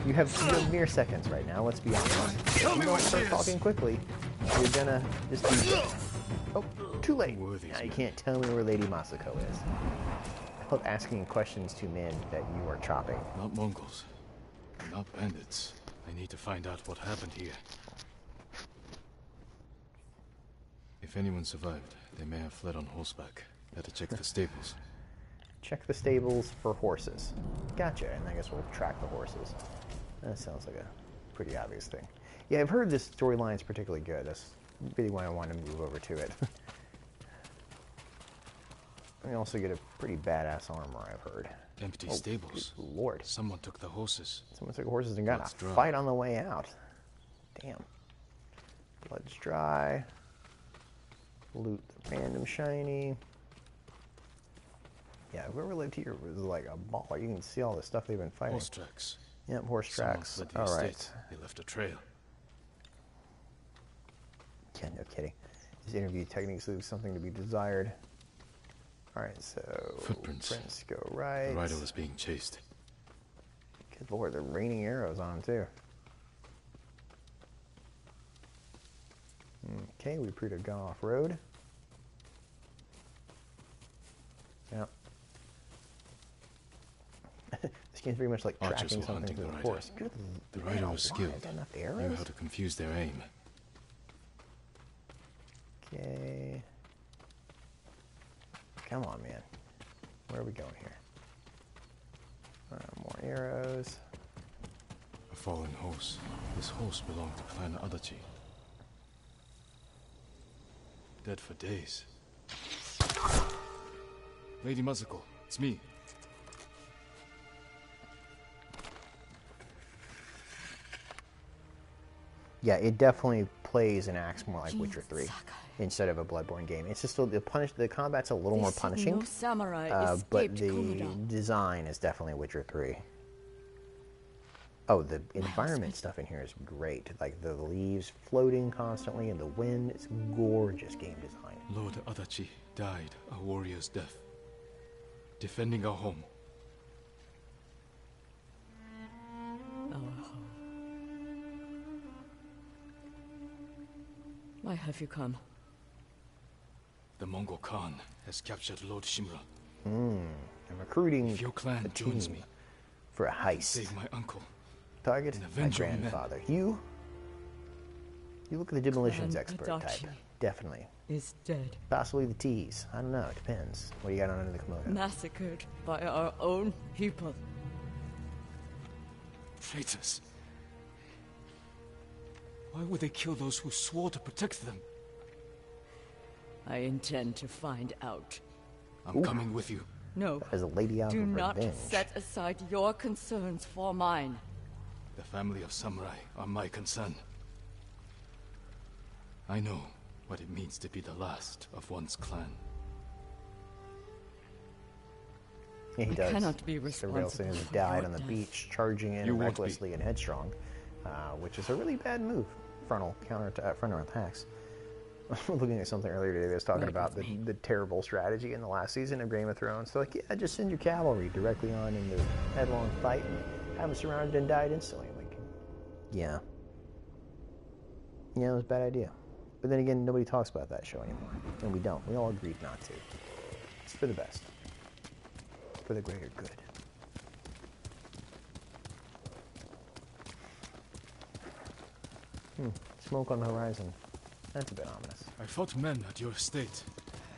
You have mere seconds right now, let's be honest. If you don't start talking quickly, you're gonna just be... Oh, too late! Now you can't tell me where Lady Masako is. I love asking questions to men that you are chopping. Not Mongols. Not bandits. I need to find out what happened here. If anyone survived, they may have fled on horseback. Better check the stables. Check the stables for horses. Gotcha, and I guess we'll track the horses. That sounds like a pretty obvious thing. Yeah, I've heard this storyline is particularly good. That's really why I want to move over to it. We also get a pretty badass armor, I've heard. Empty stables. Good Lord. Someone took the horses. Someone took the horses and got a fight on the way out. Damn. Blood's dry. Loot the random shiny. Yeah, whoever lived here was like a baller. You can see all the stuff they've been fighting. Horse tracks. Yep, horse tracks. Someone fled the All estate. right. They left a trail. Yeah, no kidding. His interview techniques leave something to be desired. All right, so Footprints. prints go right. The rider was being chased. Good lord, they're raining arrows on him too. Okay, we appear to have gone off road. Yep. This game's very much like Archers tracking were something hunting through the the rider. forest. Good. The rider man, was alive, skilled. got enough Knew arrows? how to confuse their aim. Okay. Come on, man. Where are we going here? More arrows. A fallen horse. This horse belonged to Clan Adachi. Dead for days. Lady Muzzle, it's me. Yeah, it definitely plays and acts more like Witcher 3 instead of a Bloodborne game. It's just the combat's a little more punishing, No samurai but escaped the Komoda. design is definitely Witcher 3. Oh, the environment stuff in here is great. Like the leaves floating constantly and the wind. It's gorgeous game design. Lord Adachi died a warrior's death, defending our home. Why have you come? The Mongol Khan has captured Lord Shimura. I'm recruiting If your clan a joins team me, for a heist. save my uncle. Target and my avenge your men. grandfather. You look like the demolitions Clan expert Adachi type. Definitely. is dead. Possibly the teas. I don't know. It depends. What do you got on under the kimono? Massacred by our own people. Traitors. Why would they kill those who swore to protect them? I intend to find out. I'm coming with you. No, As a lady out do of not revenge. set aside your concerns for mine. The family of samurai are my concern. I know what it means to be the last of one's clan. Yeah, he I does. cannot be Everybody else responsible has for died your on the death. beach, charging in You won't be. recklessly and headstrong, which is a really bad move. Frontal attacks. Looking at something earlier today that was talking Right about with me. the terrible strategy in the last season of Game of Thrones. So, like, yeah, just send your cavalry directly on into headlong fight and have them surrounded and died instantly. Like, yeah. Yeah, it was a bad idea. But then again, nobody talks about that show anymore. And we don't. We all agreed not to. It's for the best. For the greater good. Smoke on the horizon. That's a bit ominous. I fought men at your estate.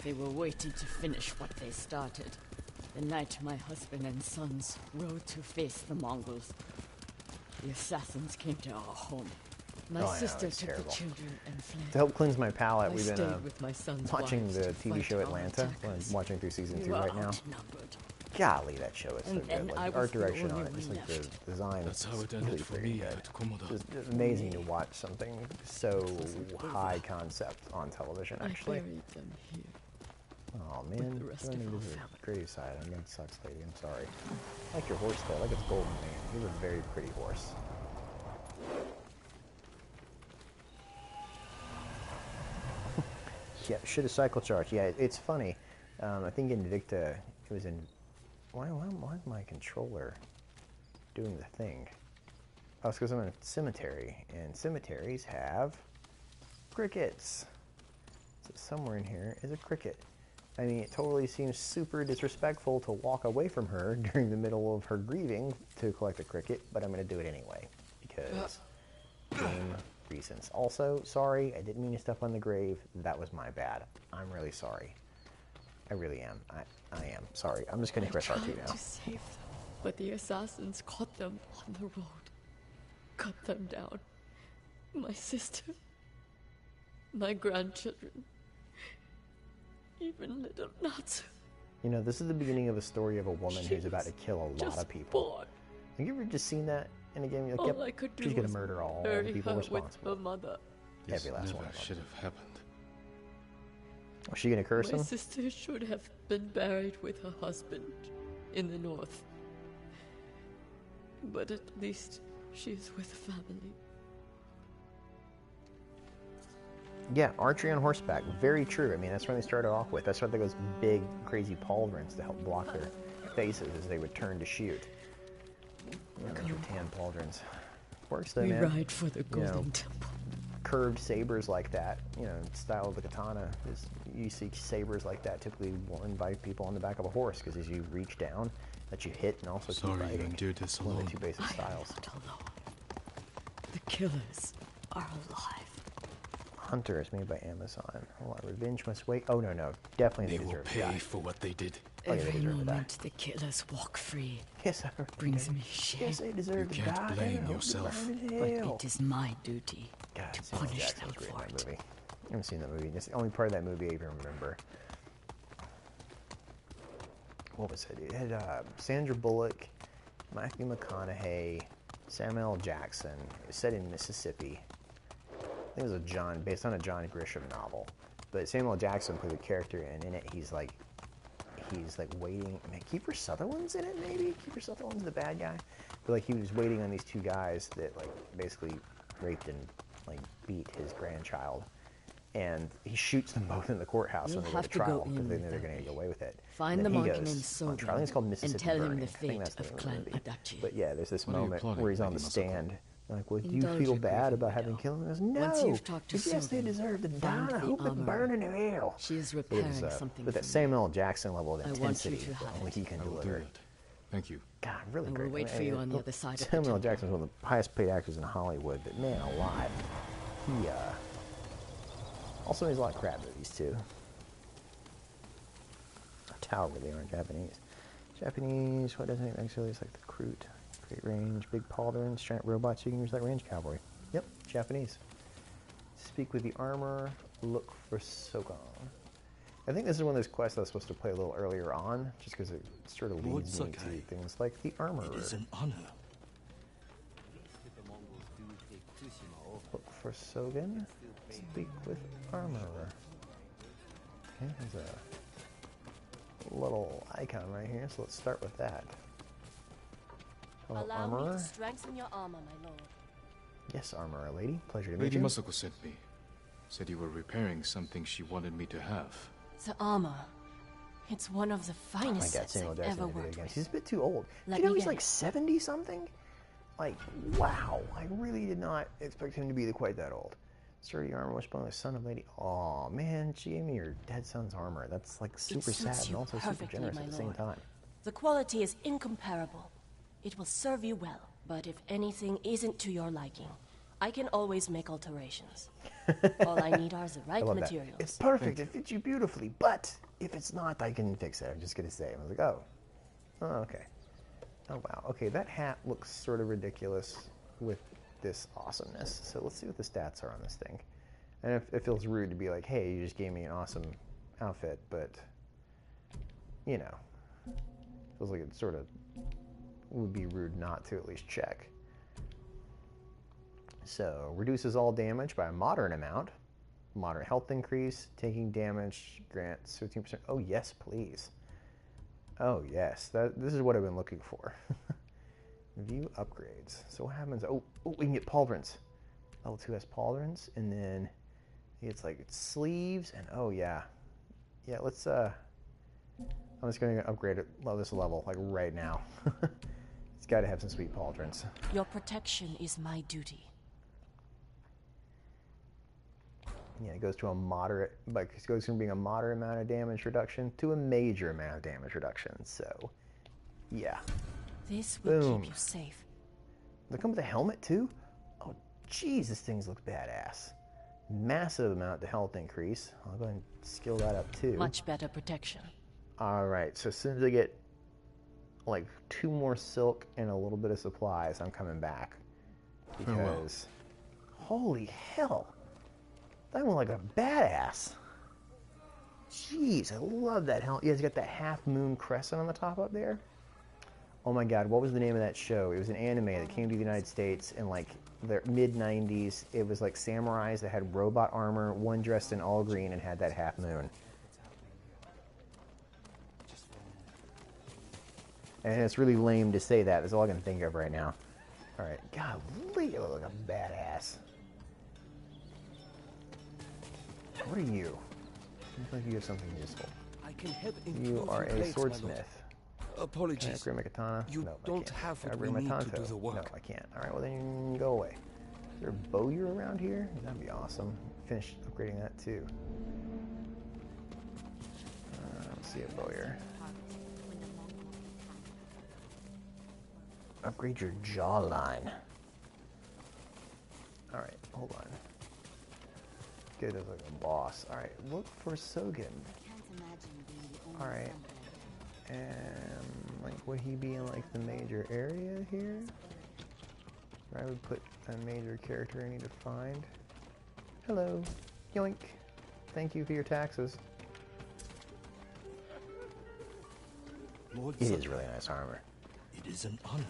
They were waiting to finish what they started. The night my husband and sons rode to face the Mongols. The assassins came to our home. My Oh, I know, sister it's took terrible. the children and fled. To help cleanse my palate, I we've stayed been with my son's watching wives the to TV fight show our Atlanta. attackers. I'm watching through season We 2 were right now. outnumbered. Golly, that show is so And good. then Like, I the art was the direction on only it, just one like the left. design. That's how it really ended for pretty me good. at Komoda. Just amazing to watch something so high concept on television, I actually. buried them here. Oh man, the rest going of into our the family. grave side. I know it sucks, lady. I'm sorry. I like your horse though. I like its golden mane. You have a very pretty horse. Yeah, should have cycle charged. Yeah, it's funny. I think in Invicta, it was in. Why is my controller doing the thing? Oh, it's because I'm in a cemetery, and cemeteries have crickets. So somewhere in here is a cricket. I mean, it totally seems super disrespectful to walk away from her during the middle of her grieving to collect a cricket, but I'm going to do it anyway because game reasons. Also, sorry, I didn't mean to step on the grave. That was my bad. I'm really sorry. I really am. I am sorry. I'm just going to press R2 Tried now. to save them, but the assassins caught them on the road. Cut them down. My sister. My grandchildren. Even little Natsu. You know, this is the beginning of a story of a woman who's about to kill a lot Just of people. born. Have you ever just seen that in a game? You're like, All yep, I could do she's going was to murder all the bury people her with responsible. her mother. This Every last never one of them. should have happened. Was she gonna curse My him? sister should have been buried with her husband in the north. But at least she is with family. Yeah, archery on horseback. Very true. I mean, that's when they started off with. That's why they those big, crazy pauldrons to help block their faces as they would turn to shoot. Yeah, those rattan pauldrons. Works though, We man. ride for the Golden Temple. Curved sabers like that, style of the katana, is you see sabers like that typically worn by people on the back of a horse because as you reach down, that you hit and also Sorry keep you fighting. endured this One of alone. the two basic styles. Not alone. The killers are alive. Hunter is made by Amazon. A lot of revenge must wait. Oh no, definitely They will deserve to die. pay for what they did. Oh, yeah, they Every deserve to die. moment the killers walk free Yes, sir. brings me shame. Yes, they deserve You to can't die. blame I hope they yourself. burn in But hell. it is my duty God, to Samuel punish Jackson them was great for in that it. movie. I haven't seen that movie. It's the only part of that movie I even remember. What was it? It had Sandra Bullock, Matthew McConaughey, Samuel L. Jackson. It was set in Mississippi. I think it was based on a John Grisham novel. But Samuel L. Jackson played the character, and in it he's like waiting. I mean, Kiefer Sutherland's in it, maybe. Kiefer Sutherland's the bad guy. But like he was waiting on these two guys that like basically raped and like beat his grandchild. And he shoots them both in the courthouse You'll when they go have to to go trial because they in know they're with going to get away with it. Find And the then he monkey named goes on Sogan trial. I think it's called and Mississippi tell him Burning. the I think fate that's the of name Clan movie. Adachi. But yeah, there's this What are you moment plotting, where he's on Lady the Masako? stand. Like, well, do you Indulge feel your bad grief, about having widow. killed him? He goes, no. Once you've talked to Yes, they Sogan, deserve to die. find I the hope they armorer. burn in hell. She is So it repairing was, something with that for you. Samuel L. Jackson level of I want you intensity to that have only it. he can I will do deliver. it. Thank you. God, really I will great. wait for you on the other side of the Samuel L. temple. Jackson's one of the highest paid actors in Hollywood, but man alive. He also makes a lot of crap movies too. Tower really aren't Japanese. Japanese, what doesn't it actually? It's like the Kroot. Great range, big pauldrons, giant robots, you can use like range cavalry. Yep, Japanese. Speak with the armor, look for Sogan. I think this is one of those quests I was supposed to play a little earlier on, just because it sort of Lord leads me Sakai, to things like the armorer. It is an honor. Look for Sogan, speak with armorer. Okay, there's a little icon right here, so let's start with that. Hello, Allow me armorer. to strengthen your armor, my lord. Yes, armorer lady. Pleasure to meet Lady you. Masako sent me. Said you were repairing something she wanted me to have. The armor. It's one of the Oh my finest God, sets Samuel I've Jackson ever did it worked again. with. He's a bit too old. Let Do you know me he's get like it. 70 something? Like, wow. I really did not expect him to be quite that old. Sturdy armor, wishbone, the son of lady. Oh man, she gave me your dead son's armor. That's like super suits sad and you also super perfectly, generous my at the same lord. time. The quality is incomparable. It will serve you well. But if anything isn't to your liking, I can always make alterations. All I need are the I right love that. materials. It's perfect. It fits you beautifully. But if it's not, I can fix it. I'm just gonna say. I was like, oh, okay. Oh wow. Okay, that hat looks sort of ridiculous with this awesomeness. So let's see what the stats are on this thing. And it feels rude to be like, hey, you just gave me an awesome outfit, but you know, feels like it sort of would be rude not to at least check. So reduces all damage by a moderate amount. Moderate health increase. Taking damage grants 15%. Oh yes, please. Oh yes, this is what I've been looking for. View upgrades. So what happens? Oh, we can get pauldrons. Level 2 has pauldrons, and then it's like sleeves, and oh yeah, let's. I'm just gonna upgrade it. Love this level like right now. It's got to have some sweet pauldrons. Your protection is my duty. Yeah, it goes to a moderate, like it goes from being a moderate amount of damage reduction to a major amount of damage reduction. So, yeah. This will Boom. keep you safe. They come with a helmet too? Oh, jeez, this thing looks badass. Massive amount of health increase. I'll go ahead and skill that up too. Much better protection. All right, so as soon as I get like 2 more silk and a little bit of supplies, I'm coming back. Because, holy hell, that one like a badass. Jeez, I love that helmet. Yeah, it's got that half moon crescent on the top up there. Oh my god, what was the name of that show? It was an anime that came to the United States in like the mid-90s. It was like samurais that had robot armor, one dressed in all green and had that half moon. And it's really lame to say that. That's all I can think of right now. Alright, golly, you look like a badass. What are you? You look like you have something useful. I can help You are a swordsmith. Apologies. Can I upgrade my katana? You no, don't I can't. have Can I what we upgrade my need to tanto? do the work. No, I can't. Alright, well then go away. Is there a bowyer around here? That'd be awesome. Finish upgrading that too. I don't see a bowyer. Upgrade your jawline. Alright, hold on. Good as like a boss. Alright, look for Sogen. Alright. And like would he be in like the major area here? I would put a major character I need to find. Hello. Yoink. Thank you for your taxes. Lord It is really nice armor. It is an honor.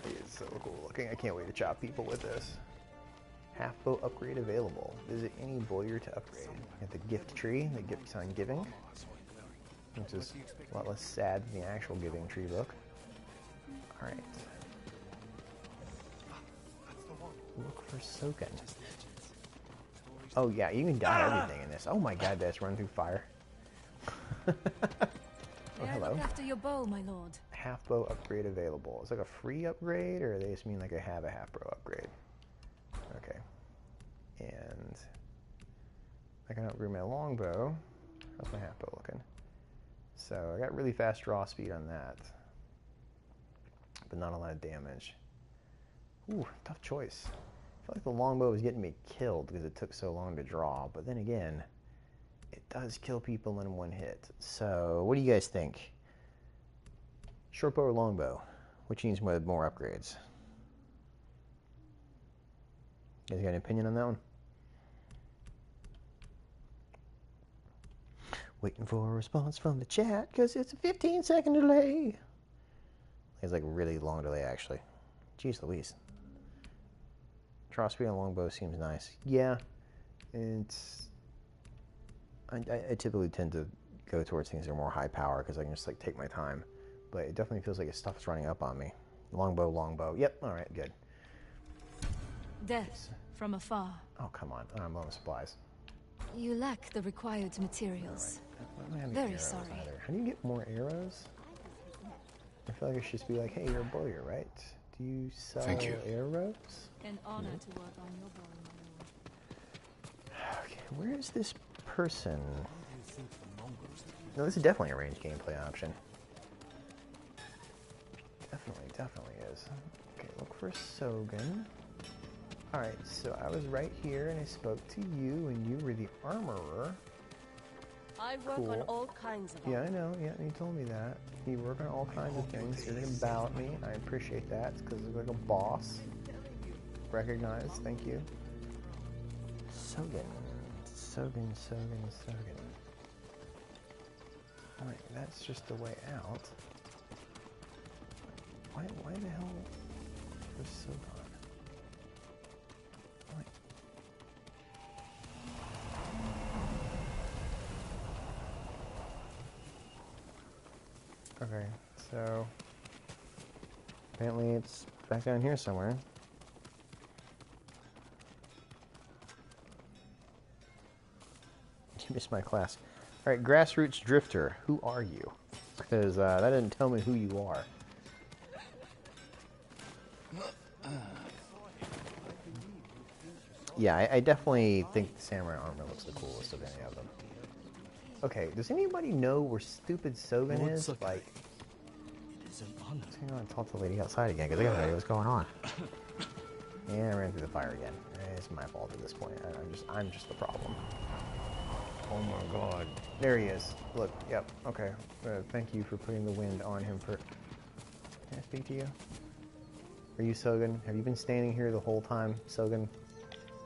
It is so cool looking. I can't wait to chop people with this. Half bow upgrade available. Visit any bowyer to upgrade. Get the gift tree, the gift on giving, which is a lot less sad than the actual giving tree book. Alright. Look for Soken. Oh yeah, you can dye everything in this. Oh my god, that's run through fire. Oh, hello. Look after your bow, my lord. Half bow upgrade available. Is it like a free upgrade, or they just mean like I have a half bow upgrade? Okay. And I can upgrade my longbow. How's my half bow looking? So I got really fast draw speed on that, but not a lot of damage. Ooh, tough choice. I feel like the longbow was getting me killed because it took so long to draw, but then again, it does kill people in one hit. So what do you guys think? Short bow or longbow? Which needs more upgrades? You guys got an opinion on that one? Waiting for a response from the chat because it's a 15-second delay. It's like a really long delay, actually. Jeez Louise. Draw speed on longbow seems nice. Yeah, it's. I typically tend to go towards things that are more high power because I can just like take my time. But it definitely feels like stuff's running up on me. Longbow, longbow. Yep. All right. Good. Death from afar. Oh come on! I'm on supplies. You lack the required materials. Right. Very sorry. Either. How do you get more arrows? I feel like I should just be like, hey, you're a bowyer, right? Do you sell arrows? An honor to work on your bow, my lord. Okay, where is this person? No, this is definitely a ranged gameplay option. Definitely is. Okay, look for Sogen. Alright, so I was right here and I spoke to you and you were the armorer. I work on all kinds of Yeah, I know. Yeah, you told me that. You work on all kinds of things. You're going to bow at me. I appreciate that. It's because you're like a boss. Recognize. Thank you. Sogen. Alright, that's just the way out. Why the hell was Sogen? Okay, so apparently it's back down here somewhere. You missed my class. All right, Grassroots Drifter, who are you? Because that didn't tell me who you are. Yeah, I definitely think the samurai armor looks the coolest of any of them. Okay, does anybody know where stupid Sogen is? Like, let's hang on and talk to the lady outside again, because I gotta know what's going on. Yeah, I ran through the fire again. It's my fault at this point. I'm just the problem. Oh my god. There he is. Look, yep, okay. Thank you for putting the wind on him for... Can I speak to you? Are you Sogen? Have you been standing here the whole time, Sogen?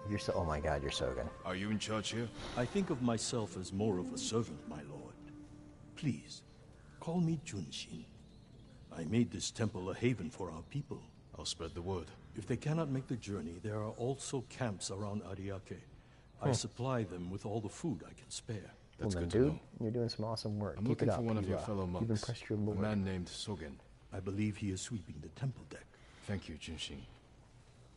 You're oh my god, you're Sogen. Are you in charge here? I think of myself as more of a servant, my lord. Please, call me Junshin. I made this temple a haven for our people. I'll spread the word. If they cannot make the journey, there are also camps around Ariake. I supply them with all the food I can spare. That's good, dude. You're doing some awesome work. I'm Keep looking it up. for one of your fellow monks. You've impressed your lord. A man named Sogen. I believe he is sweeping the temple deck. Thank you, Junshin.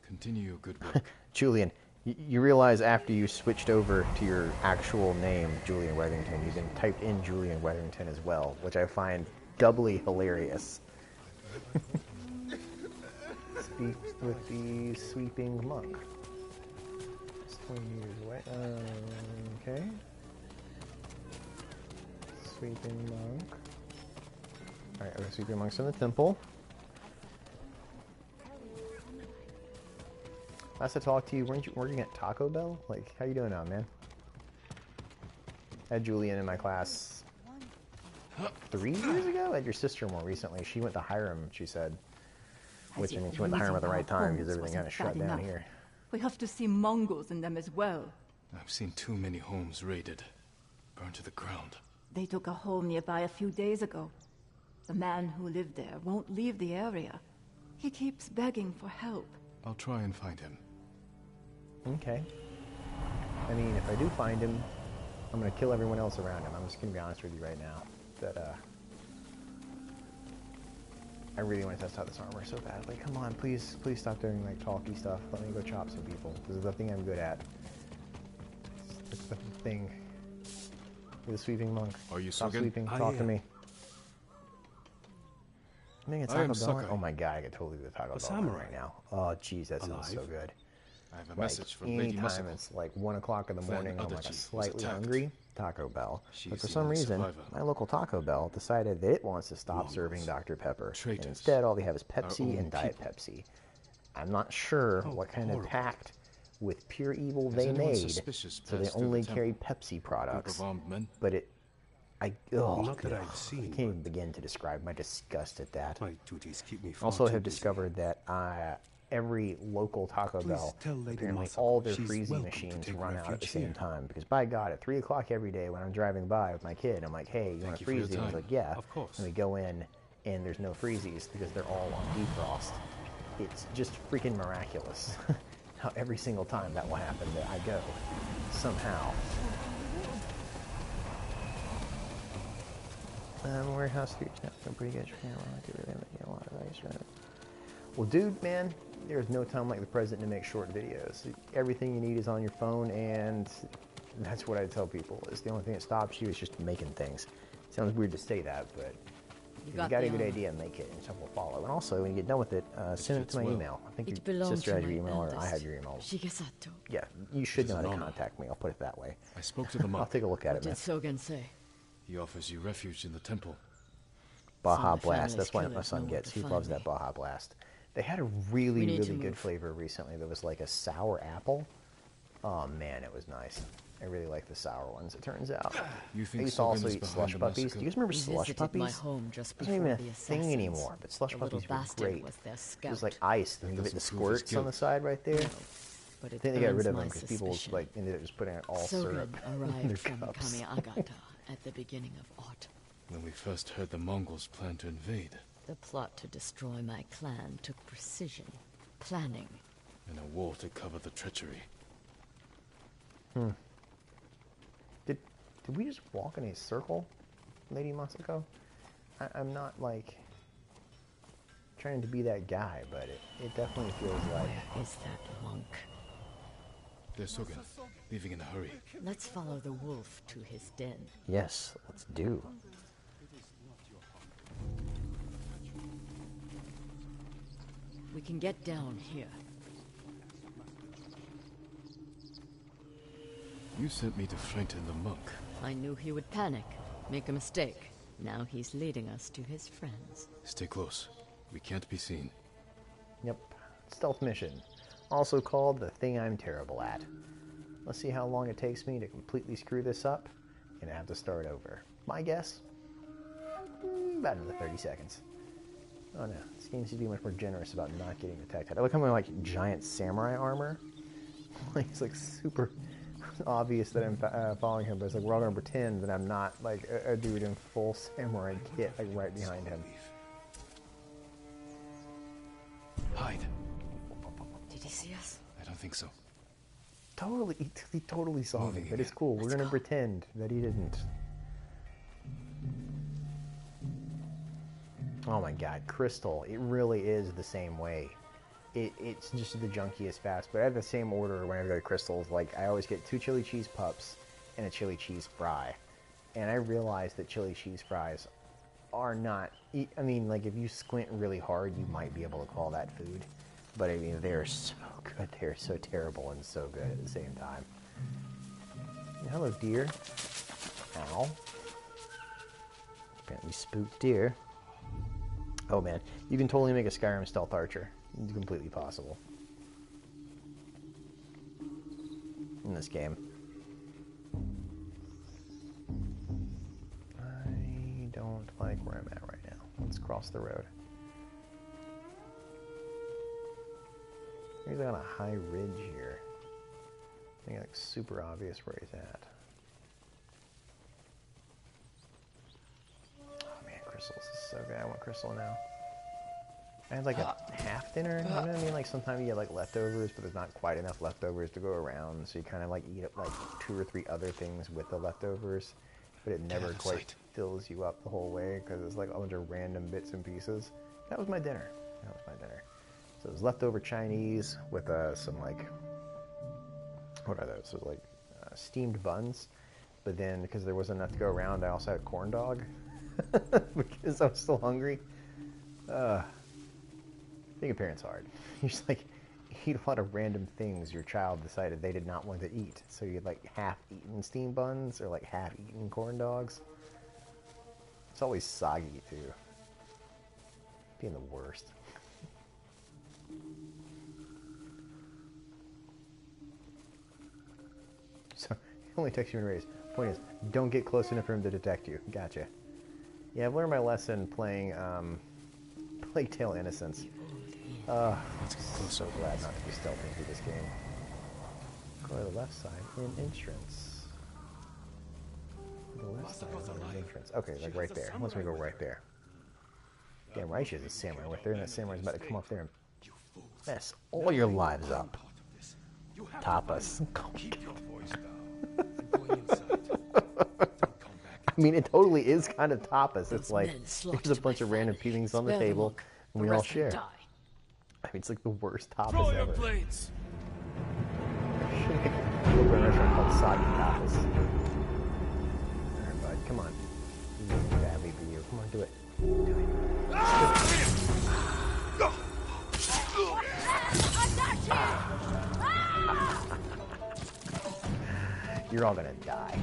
Continue your good work. Julian, you realize after you switched over to your actual name, Julian Weatherington, you then typed in Julian Weatherington as well, which I find doubly hilarious. Speak with the sweeping monk. It's 20 meters away. Okay. Sweeping monk. Alright, okay, sweeping monks in the temple. Last I talked to you, weren't you working at Taco Bell? Like, how you doing now, man? I had Julian in my class 3 years ago? I had your sister more recently. She went to Hiram, she said. Which, I mean, she went to Hiram at the right time because everything kind of shut down here. We have to see Mongols in them as well. I've seen too many homes raided, burned to the ground. They took a home nearby a few days ago. The man who lived there won't leave the area. He keeps begging for help. I'll try and find him. Okay. I mean, if I do find him, I'm going to kill everyone else around him. I'm just going to be honest with you right now. That, I really want to test out this armor so badly. Come on, please stop doing, like, talky stuff. Let me go chop some people. This is the thing I'm good at. It's the thing. You're the sweeping monk. Are you Stop Sogen? sweeping. Talk to me. I think it's Taco Bell. Oh my god, I could totally do the Taco Bell right now. Oh jeez, that sounds so good. I have a message from Lady Anytime Muscle. it's like 1 o'clock in the morning, I'm like slightly attacked. hungry. Taco Bell. But for the some only reason, survivor. my local Taco Bell decided that it wants to stop serving Dr. Pepper. And Traitors. instead, all they have is Pepsi own and Diet people. Pepsi. I'm not sure what kind of pact with pure evil they anyone made, suspicious so they passed through the only temple? carry Pepsi products. Group of armed men? But it, Not that I've seen, I can't even begin to describe my disgust at that. My duties keep me far Also, I too have busy. discovered that every local Taco Please Bell, tell Lady apparently Muscle all their she's freezing welcome to machines take run out at the refuge same here. time. Because by God, at 3 o'clock every day when I'm driving by with my kid, I'm like, hey, you want to you for your freeze these? He's time. like, yeah. Of course. And we go in, and there's no freezies because they're all on defrost. It's just freaking miraculous how every single time that will happen that I go, somehow. Warehouse street snap, pretty good. A lot of ice, right? Well, dude, man, there's no time like the present to make short videos. Everything you need is on your phone, and that's what I tell people. Is the only thing that stops you is just making things. Sounds weird to say that, but if you got a good idea, make it, and stuff will follow. And also, when you get done with it, send it to my email. I think your sister has your email, or I have your email. Shigesato. Yeah, you should know how to contact me. I'll put it that way. I spoke to the monk. I'll take a look at What it, man. did Sogen say? He offers you refuge in the temple. Baja my Blast. family's That's what my killers son know where gets. to He find loves me. that Baja Blast. They had a really, We need to really good move. flavor recently. There was like a sour apple. Oh man, it was nice. I really like the sour ones, it turns out. You I think used to also Sogen is eat behind slush the puppies. massacre? Do you guys remember We slush visited puppies? my home just It's not even before a the thing assassins. anymore, but slush The little puppies were bastard great. was their It scout. was like ice. Think of it, the doesn't prove his squirts on guilt. the side right there. But I it think they got rid burns of my them because people suspicion. like ended up just putting out all syrup Sogen in their arrived from cups. Kamiagata at the beginning of autumn. When we first heard the Mongols plan to invade, The plot to destroy my clan took precision, planning. and a war to cover the treachery. Did we just walk in a circle, Lady Masako? I'm not like trying to be that guy, but it definitely feels like. Where is that monk? There's Sogen, leaving in a hurry. Let's follow the wolf to his den. Yes, let's do. We can get down here. You sent me to frighten the monk. I knew he would panic, make a mistake. Now he's leading us to his friends. Stay close. We can't be seen. Yep, stealth mission, also called the thing I'm terrible at. Let's see how long it takes me to completely screw this up, and I have to start over. My guess, about another 30 seconds. Oh no, this game seems to be much more generous about not getting detected. I look at my like giant samurai armor. Like it's like super obvious that I'm following him, but it's like we're all gonna pretend that I'm not like a dude in full samurai kit like right behind him. hide. Did he see us? I don't think so. Totally, he totally saw me. That is again. cool. We're gonna pretend that he didn't. Oh my god, Crystal, it really is the same way. It's just the junkiest fast, but I have the same order when I go to Crystal's. Like, I always get 2 chili cheese pups and a chili cheese fry. And I realize that chili cheese fries are not, I mean, like, if you squint really hard, you might be able to call that food. But I mean, they're so good. They're so terrible and so good at the same time. Hello, deer. Ow. Apparently spooked deer. Oh man, you can totally make a Skyrim stealth archer. It's completely possible in this game. I don't like where I'm at right now. Let's cross the road. He's on a high ridge here. I think it's super obvious where he's at. Oh man, crystals is so good. I want crystal now. I had like a half dinner, you know what I mean? Like sometimes you get like leftovers, but there's not quite enough leftovers to go around, so you kind of like eat up like 2 or 3 other things with the leftovers, but it never quite fills you up the whole way because it's like a bunch of random bits and pieces. That was my dinner. That was my dinner. So it was leftover Chinese with some like, what are those? So like steamed buns, but then because there wasn't enough to go around, I also had corn dog because I was still hungry. Being a parent's hard. You just like eat a lot of random things your child decided they did not want to eat. So you had like half-eaten steamed buns or like half-eaten corn dogs. It's always soggy too. Being the worst. So he only takes you in raise. Point is, don't get close enough for him to detect you. Gotcha. Yeah, I've learned my lesson playing Plague Tale Innocence. I'm so glad not to be stealthing through this game. Go to the left side in entrance. The left side in entrance. Okay, like right there. Let's go right there. Damn right, she's a samurai right there, and that samurai's about to come up there and mess all your lives up. Tapas. I mean, it totally is kind of tapas. It's like there's a bunch of random peelings on the table, and we all share. I mean, it's like the worst tapas ever. Blades. We're going to a restaurant called Soggy Tapas. Alright, bud, come on. This is badly for you. Come on, do it. Do it. You're all gonna die.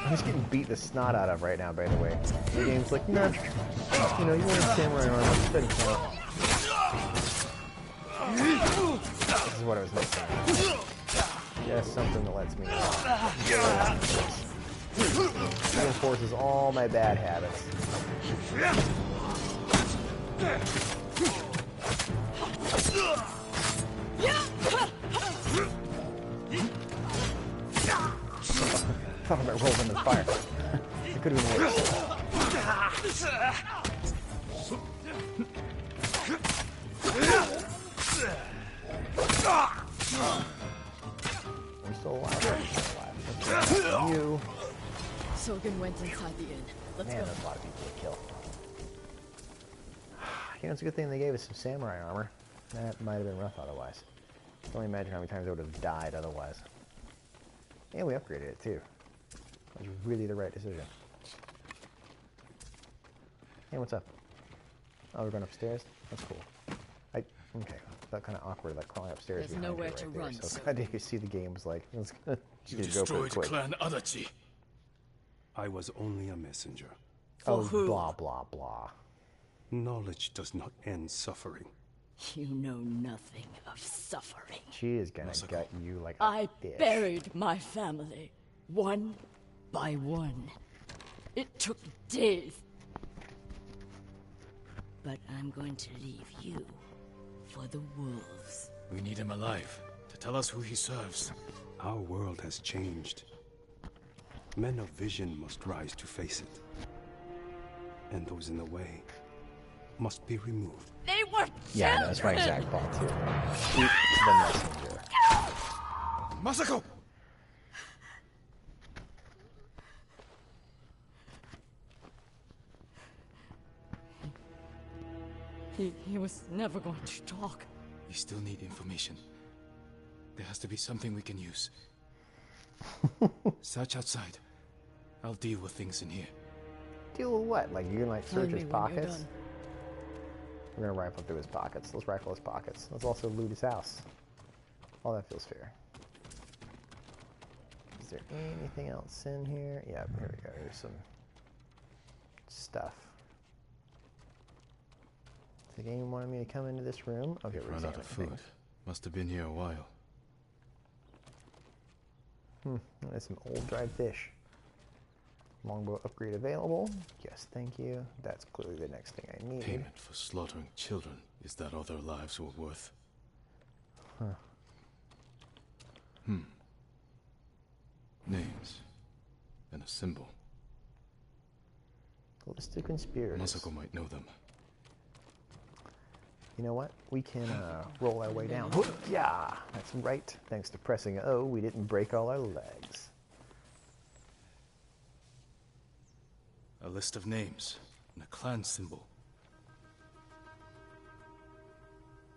I'm just getting beat the snot out of right now, by the way. The game's like, nah, you know, you want a samurai armor, it doesn't count. This is what I was missing. Yeah, something that lets me reinforces all my bad habits. I thought I might roll them in the fire. It could have been worse. We're still alive. We're still alive. You. Sogen went inside the inn. Let's go. There's a lot of people to kill. You know, it's a good thing they gave us some samurai armor. That might have been rough otherwise. I can only imagine how many times I would have died otherwise. And we upgraded it too. That was really the right decision. Hey, what's up? Oh, we're going upstairs? That's cool. Okay. That kind of awkward, like crawling upstairs. There's nowhere to run. So glad to see the game was like, let's go destroyed quick. Clan Adachi. I was only a messenger. Oh, blah, blah, blah. Knowledge does not end suffering. You know nothing of suffering. She is gonna gut you like a I fish. buried my family, one by one. It took days. But I'm going to leave you for the wolves. We need him alive to tell us who he serves. Our world has changed. Men of vision must rise to face it. And those in the way must be removed. They were Yeah, no, that's my exact thought too. Eat the messenger. Masako! He was never going to talk. We still need information. There has to be something we can use. Search outside. I'll deal with things in here. Deal with what? Like, you're gonna like search Tell his me when you're pockets? done. We're gonna rifle through his pockets. Let's rifle his pockets. Let's also loot his house. All that feels fair. Is there anything else in here? Yeah, here we go. There's some stuff. The game wanted me to come into this room. Okay, we're Run out of food. Must have been here a while. There's some old dried fish. Longbow upgrade available. Yes, thank you. That's clearly the next thing I need. Payment for slaughtering children is that all their lives were worth. Huh. Names. And a symbol. List of conspirators. Masako might know them. You know what? We can roll our way down. Yeah, that's right. Thanks to pressing O, we didn't break all our legs. A list of names and a clan symbol.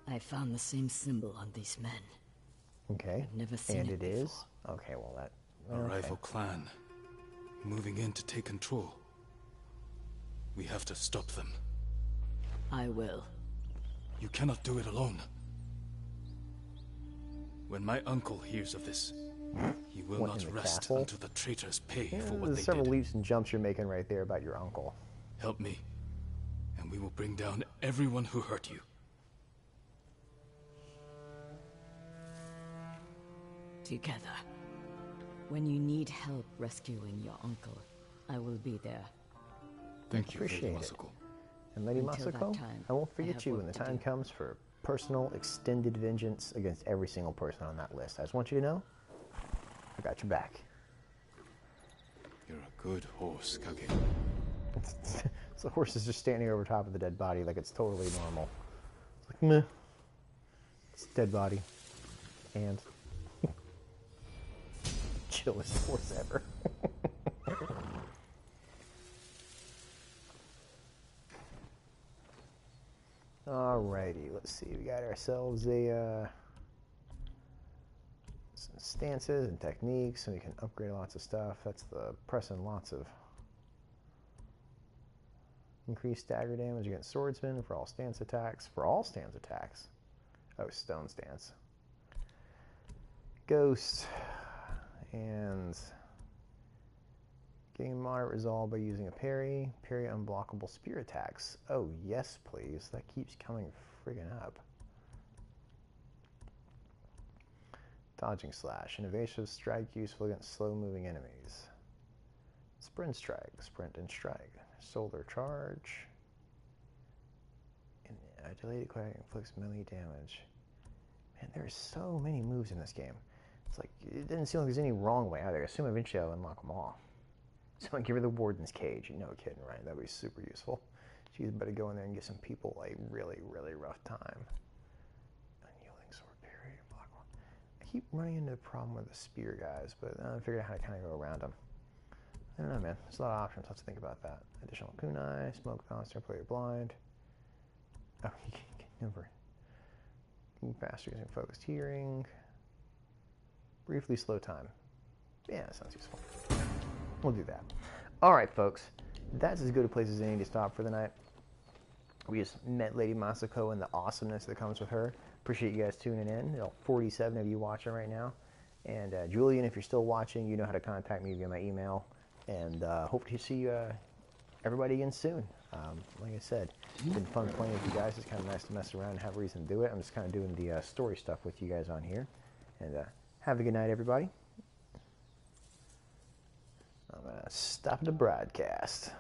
I found the same symbol on these men. Okay. I've never seen and it it is? Okay, well that... A okay. rival clan. Moving in to take control. We have to stop them. I will. You cannot do it alone. When my uncle hears of this, he will What, not in the rest castle? until the traitors pay Yeah, for what there's they several did. leaps and jumps you're making right there about your uncle. Help me, and we will bring down everyone who hurt you. Together. When you need help rescuing your uncle, I will be there. Thank you, Appreciate Lady it. Masako. And Lady Until that Masako, time, I won't I forget have you work when the to time do. comes for personal extended vengeance against every single person on that list. I just want you to know, I got your back. You're a good horse, Kage. So the horse is just standing over top of the dead body like it's totally normal. It's like, meh. It's a dead body. And chillest horse ever. Alrighty, let's see. We got ourselves a some stances and techniques, and we can upgrade lots of stuff. That's the pressing lots of increased stagger damage against swordsmen for all stance attacks. For all stance attacks. Oh, stone stance. Ghost and gain moderate resolve by using a parry. Parry unblockable spear attacks. Oh, yes, please. That keeps coming friggin' up. Dodging slash. An evasive strike useful against slow-moving enemies. Sprint strike. Sprint and strike. Solar charge. And delayed quick inflicts melee damage. Man, there's so many moves in this game. It's like, it doesn't seem like there's any wrong way either. I assume eventually I'll unlock them all. So I give her the Warden's Cage. No kidding, right? That'd be super useful. She's better go in there and get some people a really, really rough time. Unyielding sword parry. Block one. I keep running into a problem with the spear guys, but I figured out how to kind of go around them. I don't know, man. There's a lot of options. Let's think about that. Additional kunai, smoke monster, player blind. Oh, you can never. Faster using focused hearing. Briefly slow time. Yeah, that sounds useful. We'll do that. All right, folks. That's as good a place as any to stop for the night. We just met Lady Masako and the awesomeness that comes with her. Appreciate you guys tuning in. You know, 47 of you watching right now. And Julian, if you're still watching, you know how to contact me via my email. And hope to see everybody again soon. Like I said, it's been fun playing with you guys. It's kind of nice to mess around and have a reason to do it. I'm just kind of doing the story stuff with you guys on here. And have a good night, everybody. I'm going to stop the broadcast.